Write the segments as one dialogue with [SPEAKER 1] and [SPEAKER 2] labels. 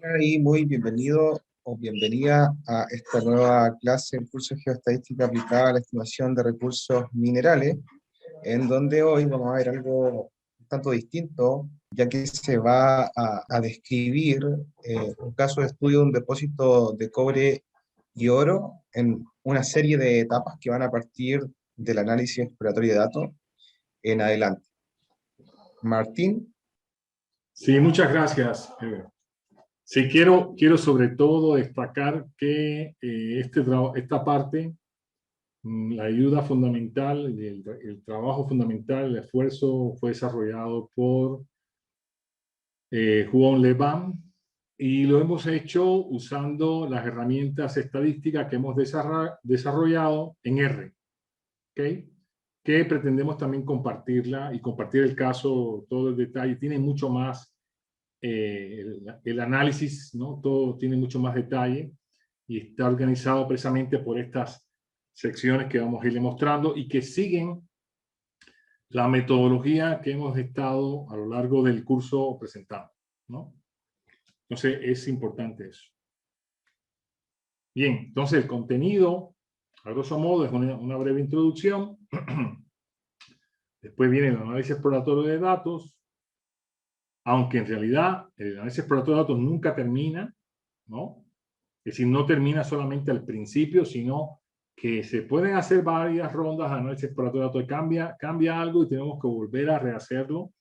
[SPEAKER 1] Y muy bienvenido o bienvenida a esta nueva clase del curso de Geoestadística aplicada a la estimación de recursos minerales, en donde hoy vamos a ver algo un tanto distinto, ya que se va a describir un caso de estudio de un depósito de cobre y oro en una serie de etapas que van a partir del análisis exploratorio de datos en adelante. Martín.
[SPEAKER 2] Sí, muchas gracias. Sí, quiero sobre todo destacar que esta parte, la ayuda fundamental, el trabajo fundamental, el esfuerzo fue desarrollado por Huon Le Ban y lo hemos hecho usando las herramientas estadísticas que hemos desarrollado en R, ¿ok? Que pretendemos también compartirla y compartir el caso, todo el detalle. Tiene mucho más el análisis, ¿no? Todo tiene mucho más detalle y está organizado precisamente por estas secciones que vamos a irle mostrando y que siguen la metodología que hemos estado a lo largo del curso presentando, ¿no? Entonces es importante eso. Bien, entonces el contenido, a grosso modo, es una breve introducción. Después viene el análisis exploratorio de datos, aunque en realidad el análisis exploratorio de datos nunca termina, ¿no? Es decir, no termina solamente al principio, sino que se pueden hacer varias rondas de análisis exploratorio de datos. Cambia algo y tenemos que volver a rehacerlo,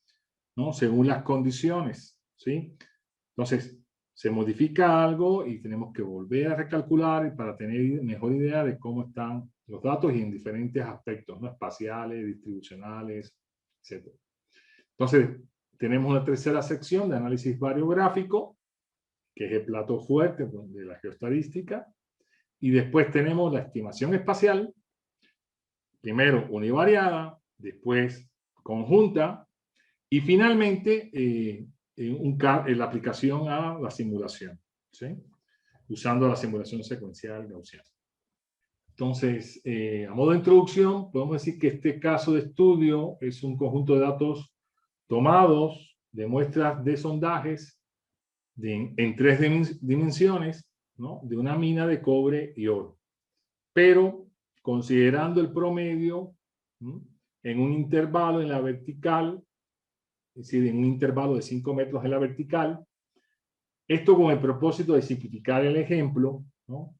[SPEAKER 2] ¿no? Según las condiciones, ¿sí? Entonces, se modifica algo y tenemos que volver a recalcular para tener mejor idea de cómo están los datos y en diferentes aspectos, ¿no? Espaciales, distribucionales, etc. Entonces, tenemos una tercera sección de análisis variográfico, que es el plato fuerte de la geoestadística, y después tenemos la estimación espacial, primero univariada, después conjunta, y finalmente la aplicación a la simulación, ¿sí? Usando la simulación secuencial gaussiana. Entonces, a modo de introducción, podemos decir que este caso de estudio es un conjunto de datos tomados de muestras de sondajes en tres dimensiones, ¿no? De una mina de cobre y oro. Pero considerando el promedio, ¿no? En un intervalo en la vertical, es decir, en un intervalo de 5 metros en la vertical, esto con el propósito de simplificar el ejemplo, ¿no?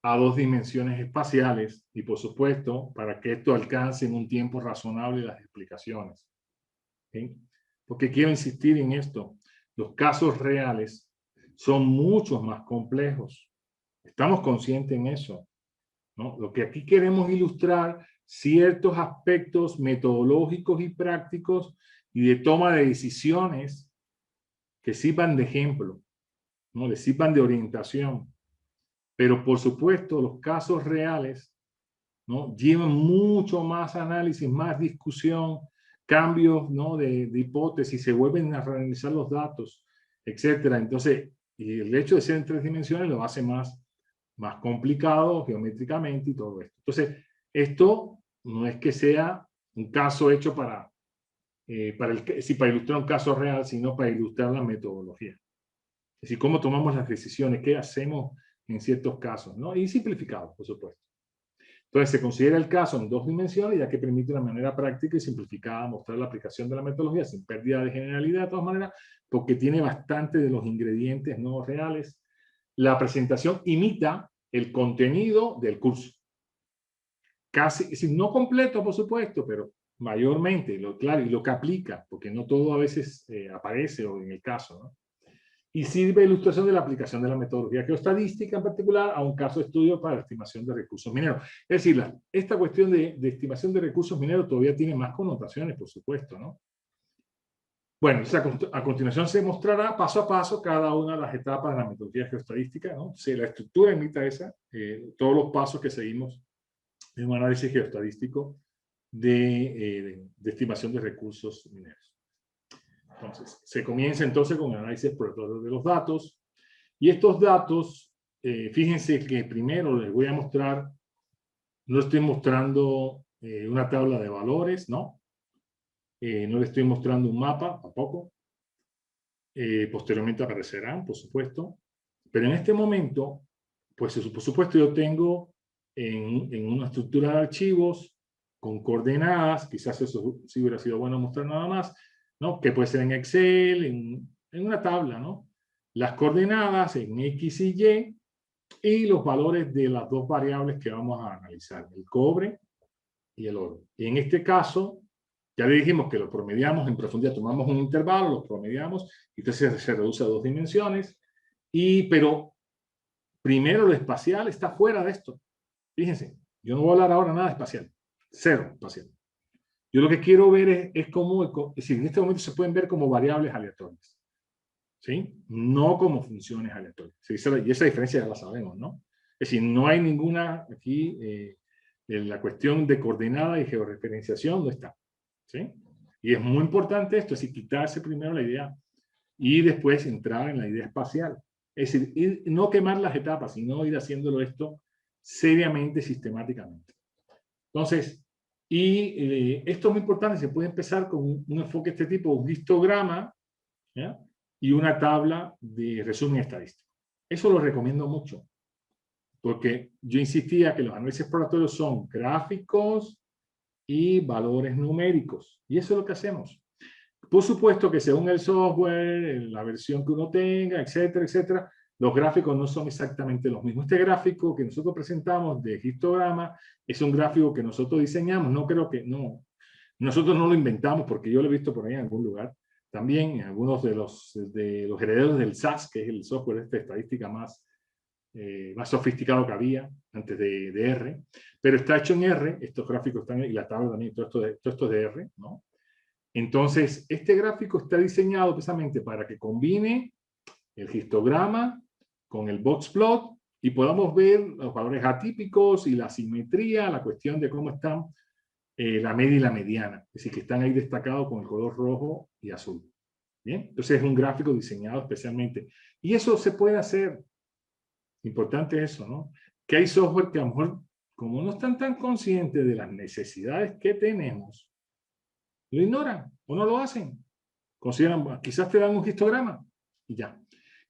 [SPEAKER 2] A 2 dimensiones espaciales y, por supuesto, para que esto alcance en un tiempo razonable las explicaciones. ¿Sí? Porque quiero insistir en esto. Los casos reales son mucho más complejos. Estamos conscientes en eso, ¿no? Lo que aquí queremos ilustrar ciertos aspectos metodológicos y prácticos y de toma de decisiones que sirvan de ejemplo, ¿no? Les sirvan de orientación. Pero por supuesto los casos reales, ¿no? Llevan mucho más análisis, más discusión, cambios, ¿no? de hipótesis, se vuelven a reanalizar los datos, etcétera. Entonces, y el hecho de ser en 3 dimensiones lo hace más complicado geométricamente y todo esto. Entonces, esto no es que sea un caso hecho para ilustrar un caso real, sino para ilustrar la metodología. Es decir, cómo tomamos las decisiones, qué hacemos en ciertos casos, ¿no? Y simplificado, por supuesto. Entonces, se considera el caso en 2 dimensiones, ya que permite una manera práctica y simplificada mostrar la aplicación de la metodología sin pérdida de generalidad, de todas maneras, porque tiene bastante de los ingredientes no reales. La presentación imita el contenido del curso. Casi, es decir, no completo, por supuesto, pero mayormente, claro, y lo que aplica, porque no todo a veces aparece o en el caso, ¿no? Y sirve de ilustración de la aplicación de la metodología geoestadística en particular a un caso de estudio para la estimación de recursos mineros. Es decir, esta cuestión de estimación de recursos mineros todavía tiene más connotaciones, por supuesto, ¿no? Bueno, a continuación se mostrará paso a paso cada una de las etapas de la metodología geoestadística, ¿no? Si la estructura imita esa, todos los pasos que seguimos en un análisis geoestadístico de estimación de recursos mineros. Entonces, se comienza entonces con el análisis exploratorio de los datos. Y estos datos, fíjense que primero les voy a mostrar, no estoy mostrando una tabla de valores, ¿no? No les estoy mostrando un mapa, tampoco. posteriormente aparecerán, por supuesto, pero en este momento, pues por supuesto yo tengo en una estructura de archivos con coordenadas, quizás eso sí hubiera sido bueno mostrar nada más, ¿no? Que puede ser en Excel, en una tabla, ¿no? Las coordenadas en X y Y los valores de las dos variables que vamos a analizar, el cobre y el oro. Y en este caso, ya le dijimos que lo promediamos en profundidad, tomamos un intervalo, lo promediamos, y entonces se reduce a 2 dimensiones, pero primero lo espacial está fuera de esto. Fíjense, yo no voy a hablar ahora nada de espacial, cero espacial. Yo lo que quiero ver es cómo, es decir, en este momento se pueden ver como variables aleatorias, ¿sí? No como funciones aleatorias. ¿Sí? Y esa diferencia ya la sabemos, ¿no? Es decir, no hay ninguna aquí, la cuestión de coordenada y georreferenciación no está, ¿sí? Y es muy importante esto, es decir, quitarse primero la idea y después entrar en la idea espacial. Es decir, no quemar las etapas, sino ir haciéndolo esto seriamente, sistemáticamente. Entonces, esto es muy importante, se puede empezar con un enfoque de este tipo, un histograma, ¿ya? Y una tabla de resumen estadístico. Eso lo recomiendo mucho, porque yo insistía que los análisis exploratorios son gráficos y valores numéricos, y eso es lo que hacemos. Por supuesto que según el software, la versión que uno tenga, etcétera, etcétera, los gráficos no son exactamente los mismos. Este gráfico que nosotros presentamos de histograma es un gráfico que nosotros diseñamos, nosotros no lo inventamos porque yo lo he visto por ahí en algún lugar. También en algunos de los herederos del SAS, que es el software de estadística más sofisticado que había antes de R, pero está hecho en R, estos gráficos están, y la tabla también, todo esto es de R, ¿no? Entonces, este gráfico está diseñado precisamente para que combine el histograma con el boxplot y podamos ver los valores atípicos y la simetría, la cuestión de cómo están la media y la mediana, es decir, que están ahí destacados con el color rojo y azul. Bien, entonces es un gráfico diseñado especialmente. Y eso se puede hacer. Importante eso, ¿no? Que hay software que a lo mejor, como no están tan conscientes de las necesidades que tenemos, lo ignoran o no lo hacen. Consideran, quizás te dan un histograma y ya.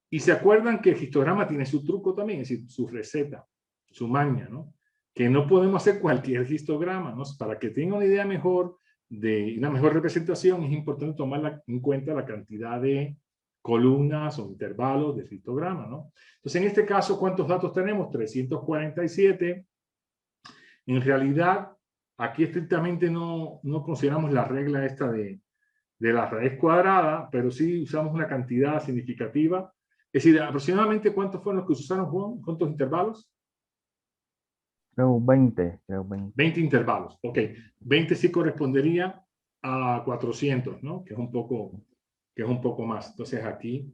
[SPEAKER 2] Y se acuerdan que el histograma tiene su truco también, es decir, su receta, su maña, ¿no? Que no podemos hacer cualquier histograma, ¿no? Para que tengan una idea mejor de una mejor representación, es importante tomar en cuenta la cantidad de columnas o intervalos del histograma, ¿no? Entonces, en este caso, ¿cuántos datos tenemos? 347. En realidad, aquí estrictamente no consideramos la regla esta de la raíz cuadrada, pero sí usamos una cantidad significativa. Es decir, aproximadamente ¿cuántos fueron los que usaron, Juan? ¿Cuántos intervalos?
[SPEAKER 3] Creo 20, creo 20.
[SPEAKER 2] 20 intervalos, ok. 20 sí correspondería a 400, ¿no? Que es un poco más. Entonces aquí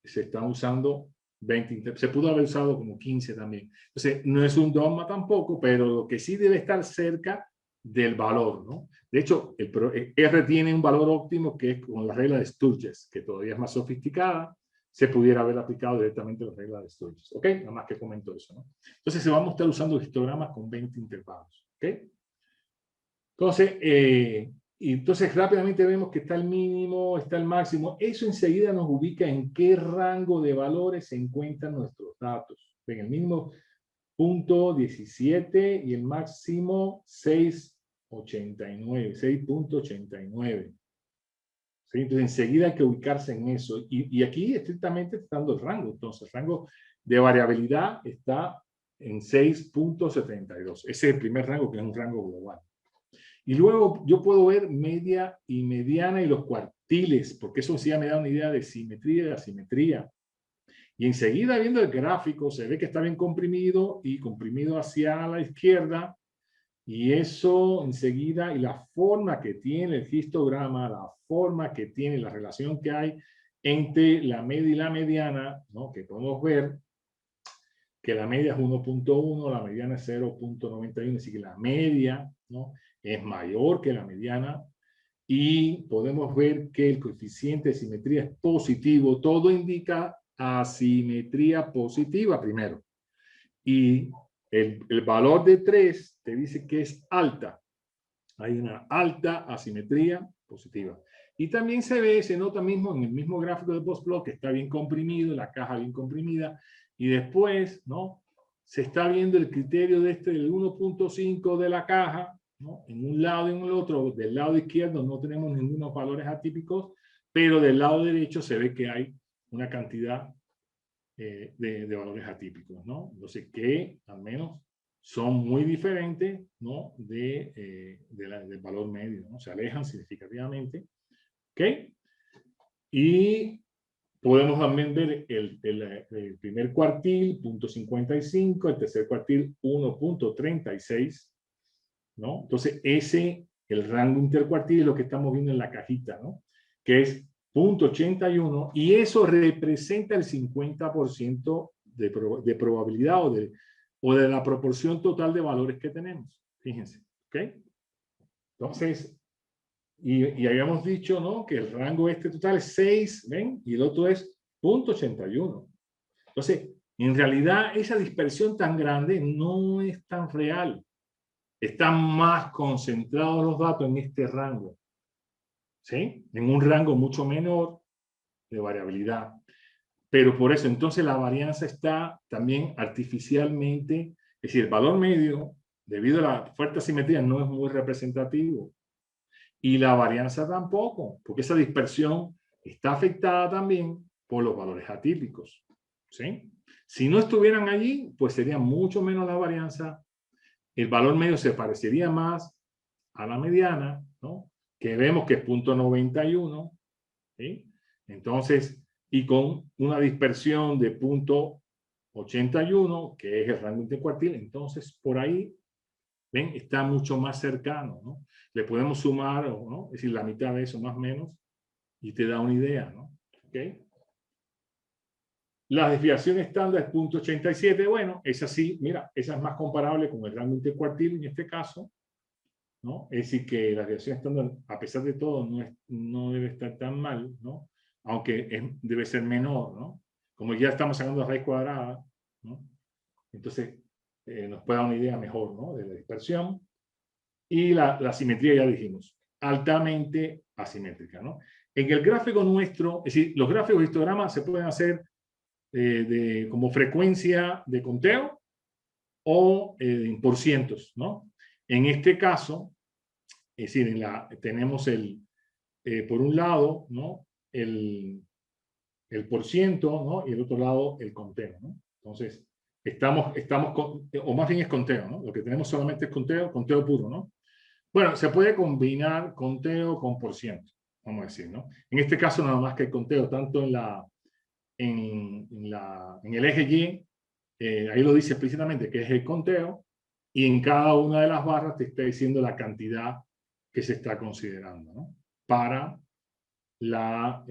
[SPEAKER 2] se están usando 20 intervalos. Se pudo haber usado como 15 también. Entonces no es un dogma tampoco, pero lo que sí debe estar cerca del valor, ¿no? De hecho, R tiene un valor óptimo que es con la regla de Sturges, que todavía es más sofisticada, se pudiera haber aplicado directamente la regla de Sturges, ¿ok? Nada más que comento eso, ¿no? Entonces, se vamos a estar usando histogramas con 20 intervalos, ¿ok? Entonces, rápidamente vemos que está el mínimo, está el máximo. Eso enseguida nos ubica en qué rango de valores se encuentran nuestros datos. Ven, el mínimo 0.17 y el máximo 6.89. ¿Sí? Entonces, enseguida hay que ubicarse en eso. Y aquí estrictamente está dando el rango. Entonces, el rango de variabilidad está en 6.72. Ese es el primer rango, que es un rango global. Y luego yo puedo ver media y mediana y los cuartiles, porque eso sí ya me da una idea de simetría y de asimetría. Y enseguida, viendo el gráfico, se ve que está bien comprimido y comprimido hacia la izquierda. Y eso enseguida, y la forma que tiene el histograma, la forma que tiene, la relación que hay entre la media y la mediana, ¿no? Que podemos ver que la media es 1.1, la mediana es 0.91, así que la media, ¿no? Es mayor que la mediana. Y podemos ver que el coeficiente de simetría es positivo. Todo indica asimetría positiva primero. Y el valor de 3 te dice que es alta. Hay una alta asimetría positiva. Y también se nota mismo en el mismo gráfico de post-plot que está bien comprimido, la caja bien comprimida, y después, ¿no? Se está viendo el criterio de del 1.5 de la caja, ¿no? En un lado y en el otro. Del lado izquierdo no tenemos ningunos valores atípicos, pero del lado derecho se ve que hay una cantidad de valores atípicos, ¿no? Entonces, que al menos son muy diferentes, ¿no? Del valor medio, ¿no? Se alejan significativamente. ¿Ok? Y podemos también ver el primer cuartil, 0.55, el tercer cuartil, 1.36, ¿no? Entonces, el rango intercuartil es lo que estamos viendo en la cajita, ¿no? Que es 0.81, y eso representa el 50% de probabilidad o de la proporción total de valores que tenemos. Fíjense, ¿ok? Entonces, y habíamos dicho, ¿no? Que el rango total es 6, ¿ven? Y el otro es 0.81. Entonces, en realidad, esa dispersión tan grande no es tan real. Están más concentrados los datos en este rango, ¿sí? En un rango mucho menor de variabilidad. Pero por eso, entonces, la varianza está también artificialmente, es decir, el valor medio, debido a la fuerte asimetría, no es muy representativo. Y la varianza tampoco, porque esa dispersión está afectada también por los valores atípicos, ¿sí? Si no estuvieran allí, pues sería mucho menos la varianza. El valor medio se parecería más a la mediana, ¿no? Que vemos que es 0.91, ¿sí? Entonces, y con una dispersión de 0.81, que es el rango intercuartil, entonces por ahí, ¿ven? Está mucho más cercano, ¿no? Le podemos sumar, ¿no? Es decir, la mitad de eso más o menos, y te da una idea, ¿no? ¿Ok? La desviación estándar es 0.87, bueno, esa sí, mira, esa es más comparable con el rango intercuartil en este caso, ¿no? Es decir, que la desviación estándar, a pesar de todo, no debe estar tan mal, ¿no? Aunque debe ser menor, ¿no? Como ya estamos sacando la raíz cuadrada, ¿no? Entonces, nos puede dar una idea mejor, ¿no? De la dispersión. Y la simetría ya dijimos, altamente asimétrica, ¿no? En el gráfico nuestro, es decir, los gráficos de histogramas se pueden hacer como frecuencia de conteo o por cientos, ¿no? En este caso, es decir, tenemos por un lado, ¿no? El por ciento, ¿no? Y el otro lado el conteo, ¿no? Entonces, o más bien es conteo, ¿no? Lo que tenemos solamente es conteo puro, ¿no? Bueno, se puede combinar conteo con por ciento, vamos a decir, ¿no? En este caso, nada más que el conteo, tanto en el eje Y, ahí lo dice explícitamente que es el conteo, y en cada una de las barras te está diciendo la cantidad que se está considerando, ¿no? Para la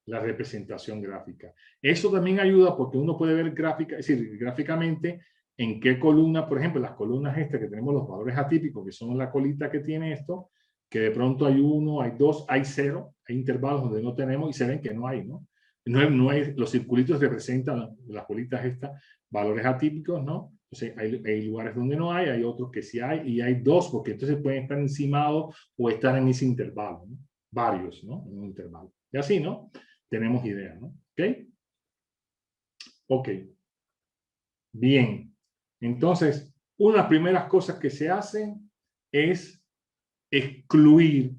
[SPEAKER 2] representación gráfica. Eso también ayuda porque uno puede ver gráficamente en qué columna, por ejemplo, las columnas estas que tenemos los valores atípicos, que son la colita que tiene esto, que de pronto hay 1, hay 2, hay 0, hay intervalos donde no tenemos y se ven que no hay, ¿no? No hay, los circulitos representan las bolitas estas, valores atípicos, ¿no? Entonces hay lugares donde no hay otros que sí hay, y hay 2, porque entonces pueden estar encimados o estar en ese intervalo, ¿no? Varios, ¿no? En un intervalo. Y así, ¿no? Tenemos idea, ¿no? ¿Ok? Ok. Bien. Entonces, una de las primeras cosas que se hacen es excluir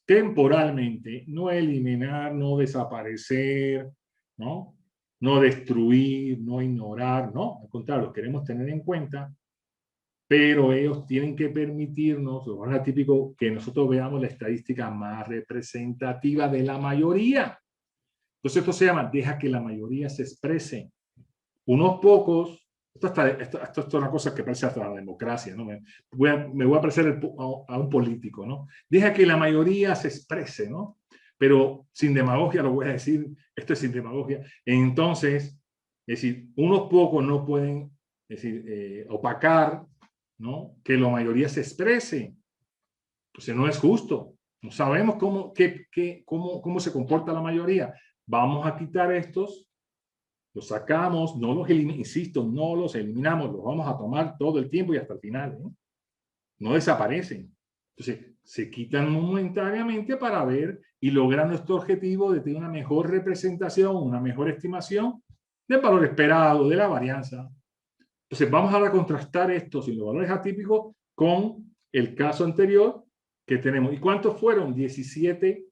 [SPEAKER 2] temporalmente, no eliminar, no desaparecer, ¿no? No destruir, no ignorar, no. Al contrario, lo queremos tener en cuenta, pero ellos tienen que permitirnos, lo más típico, que nosotros veamos la estadística más representativa de la mayoría. Entonces esto se llama, deja que la mayoría se exprese. Unos pocos, esto es una cosa que parece hasta la democracia, ¿no? Me voy a parecer a un político, ¿no? Deja que la mayoría se exprese, ¿no? Pero sin demagogia lo voy a decir, esto es sin demagogia. Entonces, es decir, unos pocos no pueden, es decir, opacar, ¿no? Que la mayoría se exprese. Entonces no es justo. No sabemos cómo se comporta la mayoría. Vamos a quitar estos, los sacamos, no los eliminamos, insisto, no los eliminamos, los vamos a tomar todo el tiempo y hasta el final, ¿eh? No desaparecen. Entonces, se quitan momentáneamente para ver y lograr nuestro objetivo de tener una mejor representación, una mejor estimación del valor esperado, de la varianza. Entonces, vamos ahora a contrastar estos y los valores atípicos con el caso anterior que tenemos. ¿Y cuántos fueron? 17,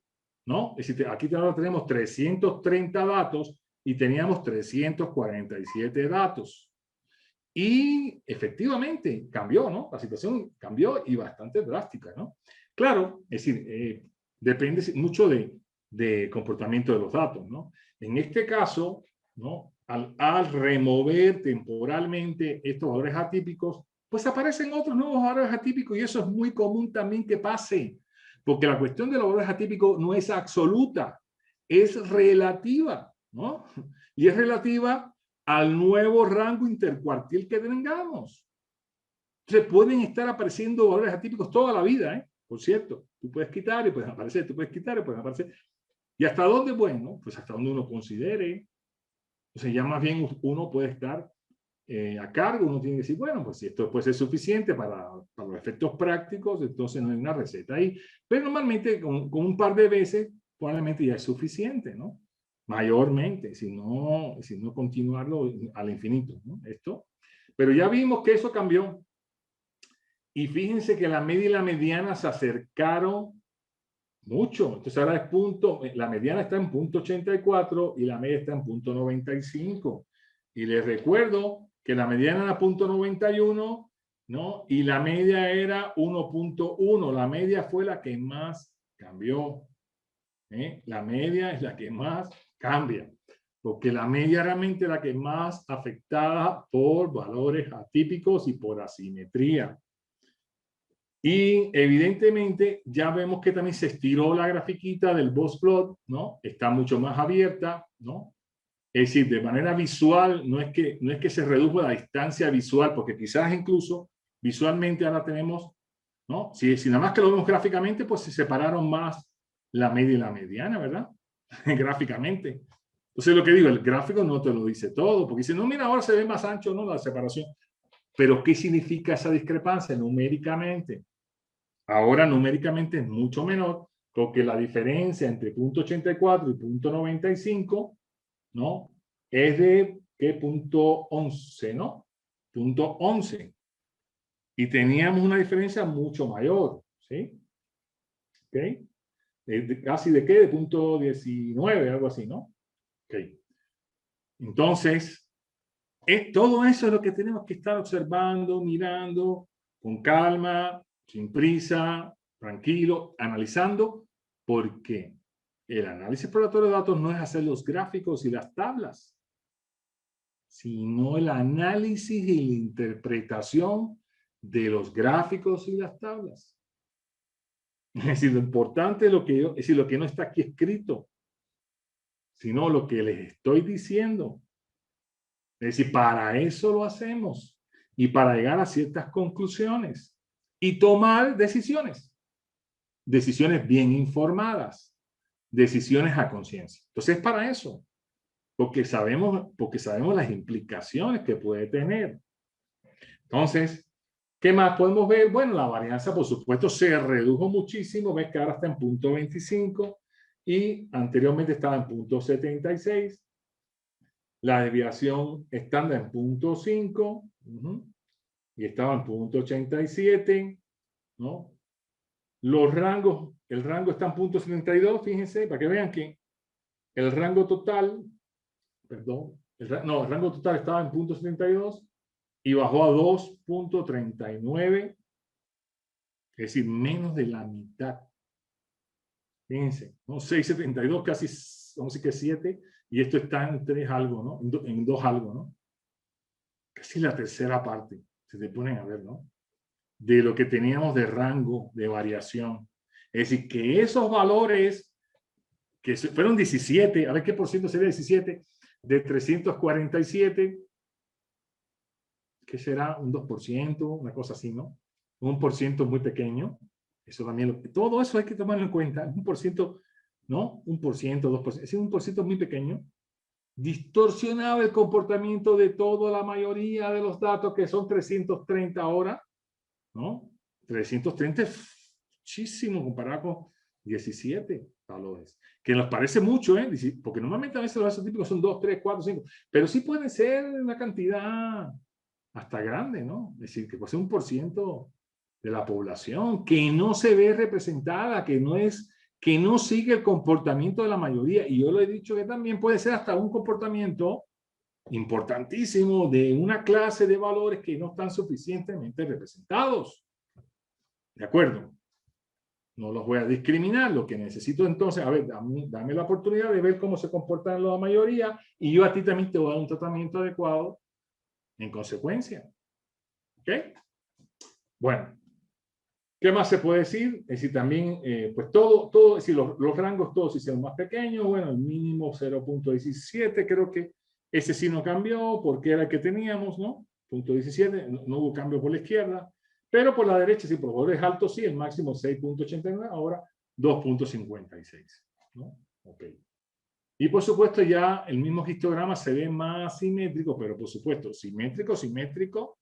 [SPEAKER 2] ¿no? Es decir, aquí ahora tenemos 330 datos y teníamos 347 datos. Y efectivamente cambió, ¿no? La situación cambió y bastante drástica, ¿no? Claro, es decir, depende mucho de comportamiento de los datos, ¿no? En este caso, ¿no? Al remover temporalmente estos valores atípicos, pues aparecen otros nuevos valores atípicos y eso es muy común también que pase, porque la cuestión de los valores atípicos no es absoluta, es relativa, ¿no? Y es relativa al nuevo rango intercuartil que tengamos. Entonces pueden estar apareciendo valores atípicos toda la vida, ¿eh? Por cierto, tú puedes quitar y puedes aparecer, tú puedes quitar y puedes aparecer. ¿Y hasta dónde? Bueno, pues hasta donde uno considere. O sea, ya más bien uno puede estar a cargo, uno tiene que decir, bueno, pues si esto puede ser suficiente para los efectos prácticos, entonces no hay una receta ahí. Pero normalmente con un par de veces probablemente ya es suficiente, ¿no? Mayormente, si no continuarlo al infinito, ¿no? Esto. Pero ya vimos que eso cambió. Y fíjense que la media y la mediana se acercaron mucho. Entonces ahora es la mediana está en 0.84 y la media está en 0.95. Y les recuerdo que la mediana era 0.91, ¿no? Y la media era 1.1. La media fue la que más cambió. La media es la que más cambia. Porque la media realmente es la que más afectada por valores atípicos y por asimetría. Y evidentemente ya vemos que también se estiró la grafiquita del box plot, ¿no? Está mucho más abierta, ¿no? Es decir, de manera visual, no es que se redujo la distancia visual, porque quizás incluso visualmente ahora tenemos, ¿no? Si nada más que lo vemos gráficamente, pues se separaron más la media y la mediana, ¿verdad? Gráficamente. Entonces lo que digo, el gráfico no te lo dice todo, porque dice, no, mira, ahora se ve más ancho, ¿no? La separación. Pero ¿qué significa esa discrepancia numéricamente? Ahora numéricamente es mucho menor, porque la diferencia entre 0.84 y 0.95, ¿no? Es de, ¿qué? 0.11, ¿no? 0.11. Y teníamos una diferencia mucho mayor, ¿sí? ¿Ok? Casi de qué? De 0.19, algo así, ¿no? Ok. Entonces, todo eso es lo que tenemos que estar observando, mirando, con calma, sin prisa, tranquilo, analizando, porque el análisis exploratorio de datos no es hacer los gráficos y las tablas, sino el análisis y la interpretación de los gráficos y las tablas. Es decir, lo importante es lo que no está aquí escrito, sino lo que les estoy diciendo. Es decir, para eso lo hacemos y para llegar a ciertas conclusiones y tomar decisiones. Decisiones bien informadas, decisiones a conciencia. Entonces, es para eso, porque sabemos las implicaciones que puede tener. Entonces, ¿qué más podemos ver? Bueno, la varianza, por supuesto, se redujo muchísimo. Ves que ahora está en 0.25 y anteriormente estaba en 0.76. La desviación estándar en 0.5 y estaba en 0.87, ¿no? Los rangos, el rango está en 0.72, fíjense, para que vean que el rango total, perdón, el rango total estaba en 0.72 y bajó a 2.39, es decir, menos de la mitad. Fíjense, ¿no? 6.72, casi, vamos a decir que 7, y esto está en 3 algo, ¿no? En 2 algo, ¿no? Casi la tercera parte, se te ponen a ver, ¿no? De lo que teníamos de rango de variación. Es decir, que esos valores, que fueron 17, a ver qué por ciento sería 17, de 347, que será un 2%, una cosa así, ¿no? Un por ciento muy pequeño. Eso también, todo eso hay que tomarlo en cuenta. Un por ciento, ¿no? 1%, 2%, es decir, un por ciento muy pequeño. Distorsionaba el comportamiento de toda la mayoría de los datos, que son 330 ahora, ¿no? 330 muchísimo comparado con 17 valores. Que nos parece mucho, ¿eh? Porque normalmente a veces los valores típicos son 2, 3, 4, 5. Pero sí puede ser una cantidad hasta grande, ¿no? Es decir, que puede ser 1% de la población que no se ve representada, que no sigue el comportamiento de la mayoría. Y yo lo he dicho que también puede ser hasta un comportamiento importantísimo de una clase de valores que no están suficientemente representados. ¿De acuerdo? No los voy a discriminar. Lo que necesito entonces, a ver, dame la oportunidad de ver cómo se comportan la mayoría y yo a ti también te voy a dar un tratamiento adecuado en consecuencia. ¿Ok? Bueno. ¿Qué más se puede decir? Es decir, también, pues todo, es decir, los rangos todos si son más pequeños, bueno, el mínimo 0.17, creo que ese sí no cambió, porque era el que teníamos, ¿no? 0.17, no hubo cambio por la izquierda, pero por la derecha, sí, por valores altos, sí, el máximo 6.89, ahora 2.56, ¿no? Ok. Y por supuesto ya el mismo histograma se ve más simétrico, pero por supuesto, simétrico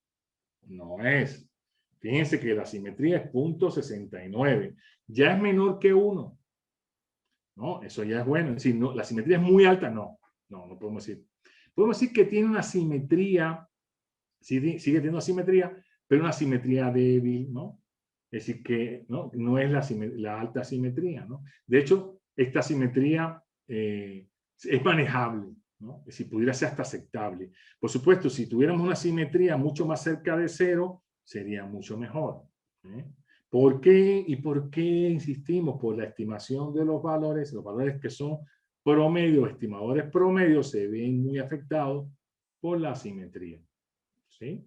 [SPEAKER 2] no es. Fíjense que la simetría es 0.69. Ya es menor que 1. ¿No? Eso ya es bueno. Es decir, no, la simetría es muy alta. No podemos decir. Podemos decir que tiene una simetría, sigue teniendo simetría, pero una simetría débil, ¿no? Es decir, que no es la alta simetría, ¿no? De hecho, esta simetría es manejable, ¿no? Es decir, pudiera ser hasta aceptable. Por supuesto, si tuviéramos una simetría mucho más cerca de 0, sería mucho mejor. ¿Por qué? ¿Y por qué insistimos? Por la estimación de los valores que son promedio, estimadores promedio, se ven muy afectados por la asimetría. ¿Sí?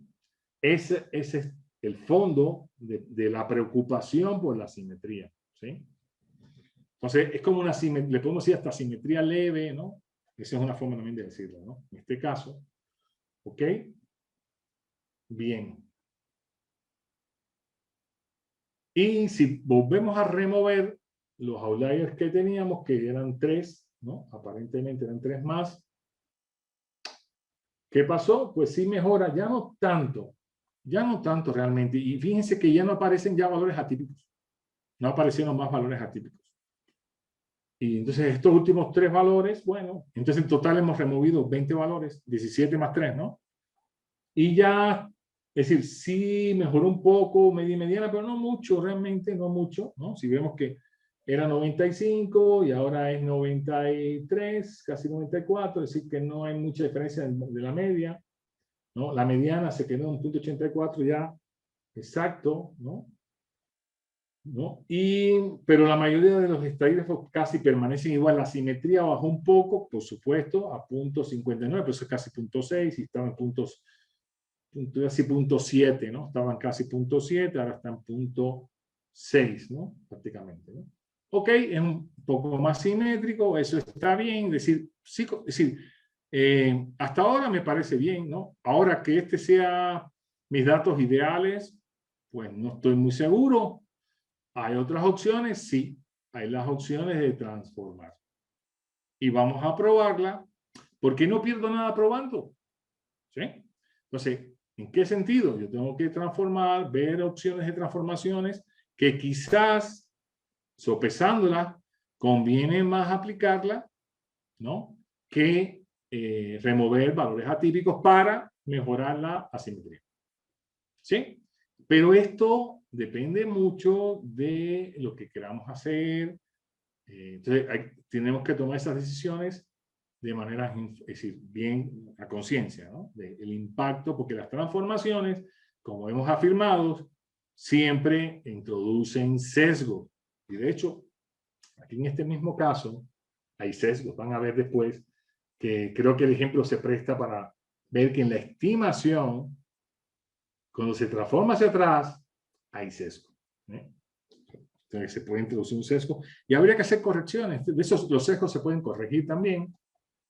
[SPEAKER 2] Ese es el fondo de la preocupación por la asimetría. ¿Sí? Entonces, es como una simetría, le podemos decir hasta simetría leve, ¿no? Esa es una forma también de decirlo, ¿no? En este caso. ¿Ok? Bien. Y si volvemos a remover los outliers que teníamos, que eran 3, ¿no? Aparentemente eran 3 más. ¿Qué pasó? Pues sí mejora, ya no tanto realmente. Y fíjense que ya no aparecen ya valores atípicos. No aparecieron más valores atípicos. Y entonces estos últimos 3 valores, bueno, entonces en total hemos removido 20 valores, 17 más 3, ¿no? Y ya, es decir, sí mejoró un poco, media y mediana, pero no mucho, realmente no mucho, ¿no? Si vemos que era 95 y ahora es 93, casi 94, es decir, que no hay mucha diferencia de la media, ¿no? La mediana se quedó en 0.84 ya, exacto, ¿no? Pero la mayoría de los estadígrafos casi permanecen igual. La simetría bajó un poco, por supuesto, a 0.59, pero eso es casi 0.6 y estaban casi 0.7, ¿no? Estaban casi 0.7, ahora están 0.6, ¿no? Prácticamente, ¿no? Ok, es un poco más simétrico, eso está bien, es decir, hasta ahora me parece bien, ¿no? Ahora que este sea mis datos ideales, pues no estoy muy seguro. ¿Hay otras opciones? Sí, hay las opciones de transformar. Y vamos a probarla, porque no pierdo nada probando. ¿Sí? Entonces, ¿en qué sentido? Yo tengo que transformar, ver opciones de transformaciones que quizás, sopesándolas, conviene más aplicarla, ¿no? Que remover valores atípicos para mejorar la asimetría. ¿Sí? Pero esto depende mucho de lo que queramos hacer. Entonces, tenemos que tomar esas decisiones de manera, es decir, bien a conciencia, ¿no? Del impacto, porque las transformaciones, como hemos afirmado, siempre introducen sesgos. Y de hecho, aquí en este mismo caso, hay sesgos. Van a ver después que creo que el ejemplo se presta para ver que en la estimación, cuando se transforma hacia atrás, hay sesgo. Entonces se puede introducir un sesgo y habría que hacer correcciones. Los sesgos se pueden corregir también.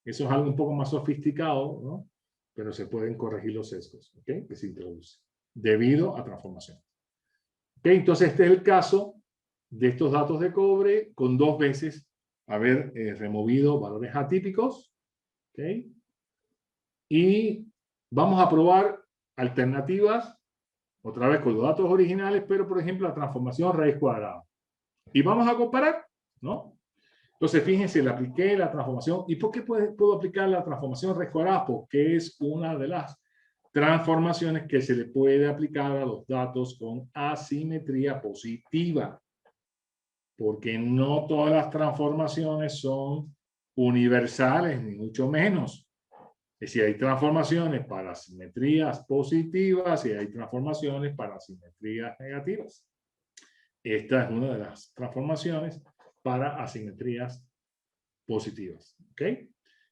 [SPEAKER 2] Eso es algo un poco más sofisticado, ¿no? Pero se pueden corregir los sesgos, ¿ok? Que se introduce debido a transformación. ¿Ok? Entonces este es el caso de estos datos de cobre con 2 veces haber removido valores atípicos. ¿Ok? Y vamos a probar alternativas, otra vez con los datos originales, pero por ejemplo la transformación raíz cuadrada. Y vamos a comparar, ¿no? Entonces, fíjense, le apliqué la transformación. ¿Y por qué puedo aplicar la transformación Rescorá? Porque es una de las transformaciones que se le puede aplicar a los datos con asimetría positiva. Porque no todas las transformaciones son universales, ni mucho menos. Es decir, hay transformaciones para asimetrías positivas y hay transformaciones para asimetrías negativas. Esta es una de las transformaciones para asimetrías positivas. ¿Ok?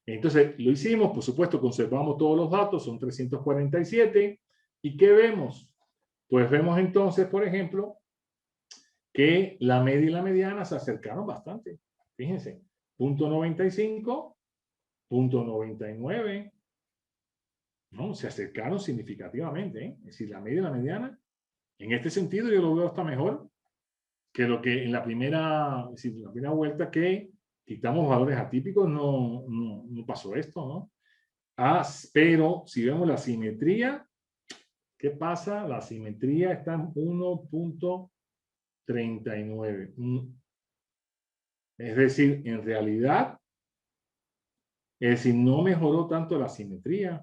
[SPEAKER 2] Entonces, lo hicimos, por supuesto, conservamos todos los datos, son 347. ¿Y qué vemos? Pues vemos entonces, por ejemplo, que la media y la mediana se acercaron bastante. Fíjense, punto 95, punto 99, ¿no? Se acercaron significativamente, ¿eh? Es decir, la media y la mediana, en este sentido yo lo veo hasta mejor que lo que en la primera, es decir, la primera vuelta que quitamos valores atípicos, no pasó esto, ¿no? Pero si vemos la simetría, ¿qué pasa? La simetría está en 1.39. Es decir, en realidad, es decir, no mejoró tanto la simetría.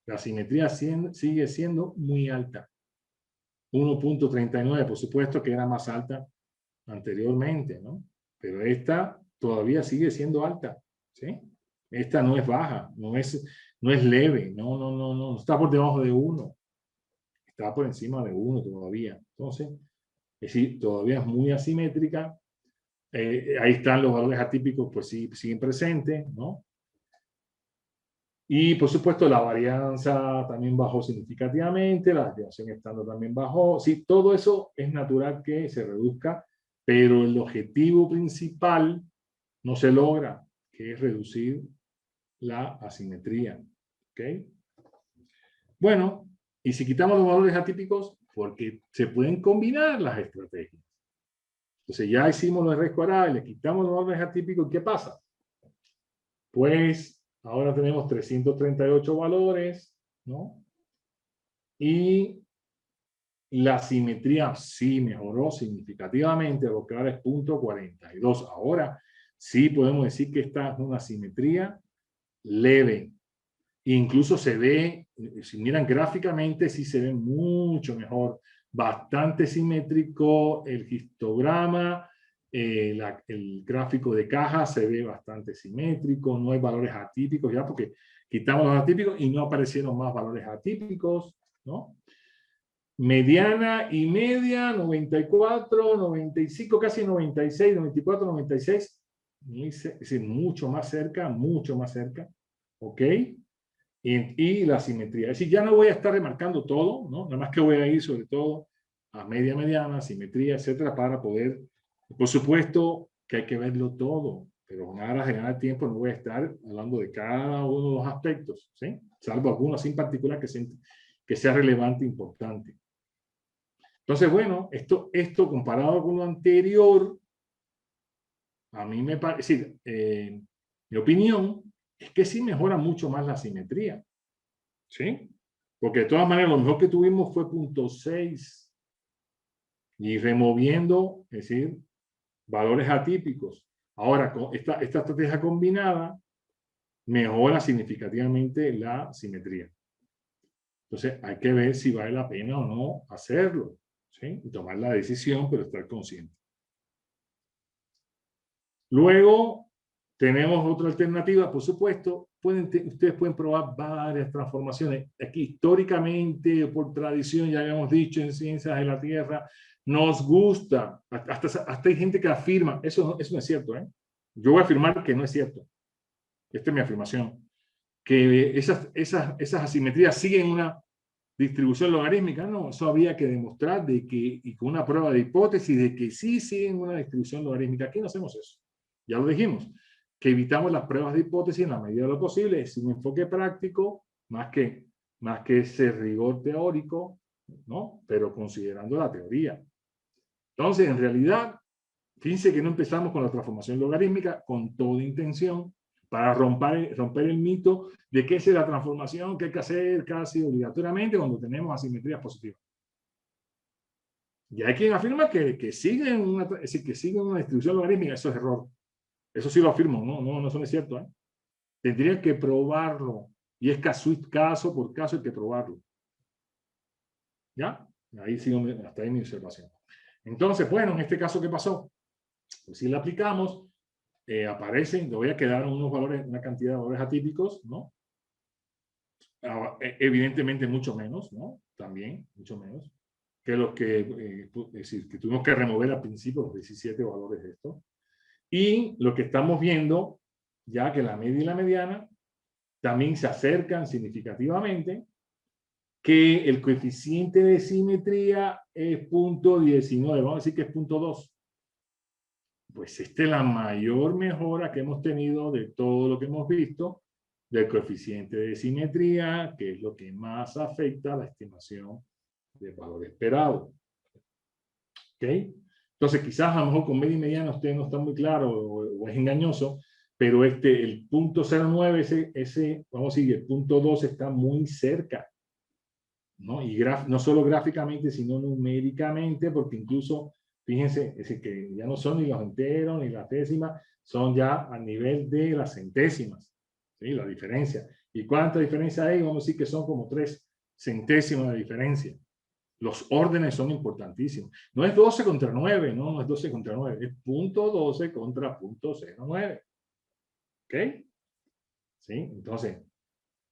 [SPEAKER 2] La simetría sigue siendo muy alta. 1.39, por supuesto que era más alta anteriormente, ¿no? Pero esta todavía sigue siendo alta, ¿sí? Esta no es baja, no es leve, no está por debajo de 1. Está por encima de 1 todavía. Entonces, es decir, todavía es muy asimétrica. Ahí están los valores atípicos, pues sí, siguen presentes, ¿no? Y por supuesto la varianza también bajó significativamente, la desviación estándar también bajó. Sí, todo eso es natural que se reduzca, pero el objetivo principal no se logra, que es reducir la asimetría. ¿Ok? Bueno, y si quitamos los valores atípicos, porque se pueden combinar las estrategias. Entonces ya hicimos los R²A, le quitamos los valores atípicos, ¿qué pasa? Pues ahora tenemos 338 valores, ¿no? Y la simetría sí mejoró significativamente, porque ahora es 0.42. Ahora sí podemos decir que esta es una simetría leve. Incluso se ve, si miran gráficamente, sí se ve mucho mejor, bastante simétrico el histograma, el gráfico de caja se ve bastante simétrico, no hay valores atípicos ya porque quitamos los atípicos y no aparecieron más valores atípicos, ¿no? Mediana y media, 94, 95, casi 96, 94, 96, es decir, mucho más cerca, ¿ok? Y la simetría. Es decir, ya no voy a estar remarcando todo, ¿no? Nada más que voy a ir sobre todo a media, mediana, simetría, etcétera, para poder, por supuesto que hay que verlo todo, pero en aras de ganar tiempo no voy a estar hablando de cada uno de los aspectos, ¿sí? Salvo algunos en particular que sea relevante e importante. Entonces, bueno, esto comparado con lo anterior, a mí me parece, es decir, mi opinión es que sí mejora mucho más la simetría. ¿Sí? Porque de todas maneras, lo mejor que tuvimos fue 0.6 y removiendo, es decir, valores atípicos. Ahora, con esta estrategia combinada mejora significativamente la simetría. Entonces, hay que ver si vale la pena o no hacerlo, ¿sí? Y tomar la decisión, pero estar consciente. Luego, tenemos otra alternativa, por supuesto, ustedes pueden probar varias transformaciones. Aquí, históricamente, por tradición, ya habíamos dicho en Ciencias de la Tierra, nos gusta, hasta hay gente que afirma, eso no es cierto, ¿eh? Yo voy a afirmar que no es cierto. Esta es mi afirmación. Que esas asimetrías siguen una distribución logarítmica. No, eso había que demostrar y con una prueba de hipótesis de que sí siguen una distribución logarítmica. Aquí no hacemos eso. Ya lo dijimos, que evitamos las pruebas de hipótesis en la medida de lo posible. Es un enfoque práctico más que ese rigor teórico, ¿no? Pero considerando la teoría. Entonces, en realidad, fíjense que no empezamos con la transformación logarítmica con toda intención para romper el mito de que esa es la transformación que hay que hacer casi obligatoriamente cuando tenemos asimetrías positivas. Y hay quien afirma que siguen una, es decir, que siguen una distribución logarítmica. Eso es error. Eso sí lo afirmo, no es cierto. Tendría que probarlo. Y es caso por caso hay que probarlo. ¿Ya? Ahí sigo, hasta ahí mi observación. Entonces, bueno, en este caso, ¿qué pasó? Pues si le aplicamos, aparecen, le voy a quedar unos valores, una cantidad de valores atípicos, ¿no? Evidentemente mucho menos, ¿no? También, mucho menos, que los que, es decir, que tuvimos que remover al principio los 17 valores de esto. Y lo que estamos viendo, ya que la media y la mediana también se acercan significativamente, que el coeficiente de simetría es 0.19, vamos a decir que es 0.2. Pues esta es la mayor mejora que hemos tenido de todo lo que hemos visto del coeficiente de simetría, que es lo que más afecta a la estimación del valor esperado. ¿Ok? Entonces, quizás a lo mejor con media y mediana usted no está muy claro o es engañoso, pero el 0.09, vamos a decir, el 0.2 está muy cerca, ¿no? Y no solo gráficamente, sino numéricamente, porque incluso, fíjense, es decir, que ya no son ni los enteros ni las décimas, son ya a nivel de las centésimas, ¿sí? La diferencia. ¿Y cuánta diferencia hay? Vamos a decir que son como 3 centésimas de diferencia. Los órdenes son importantísimos. No es 12 contra 9, no es 12 contra 9, es 0.12 contra 0.09. ¿Ok? ¿Sí? Entonces, es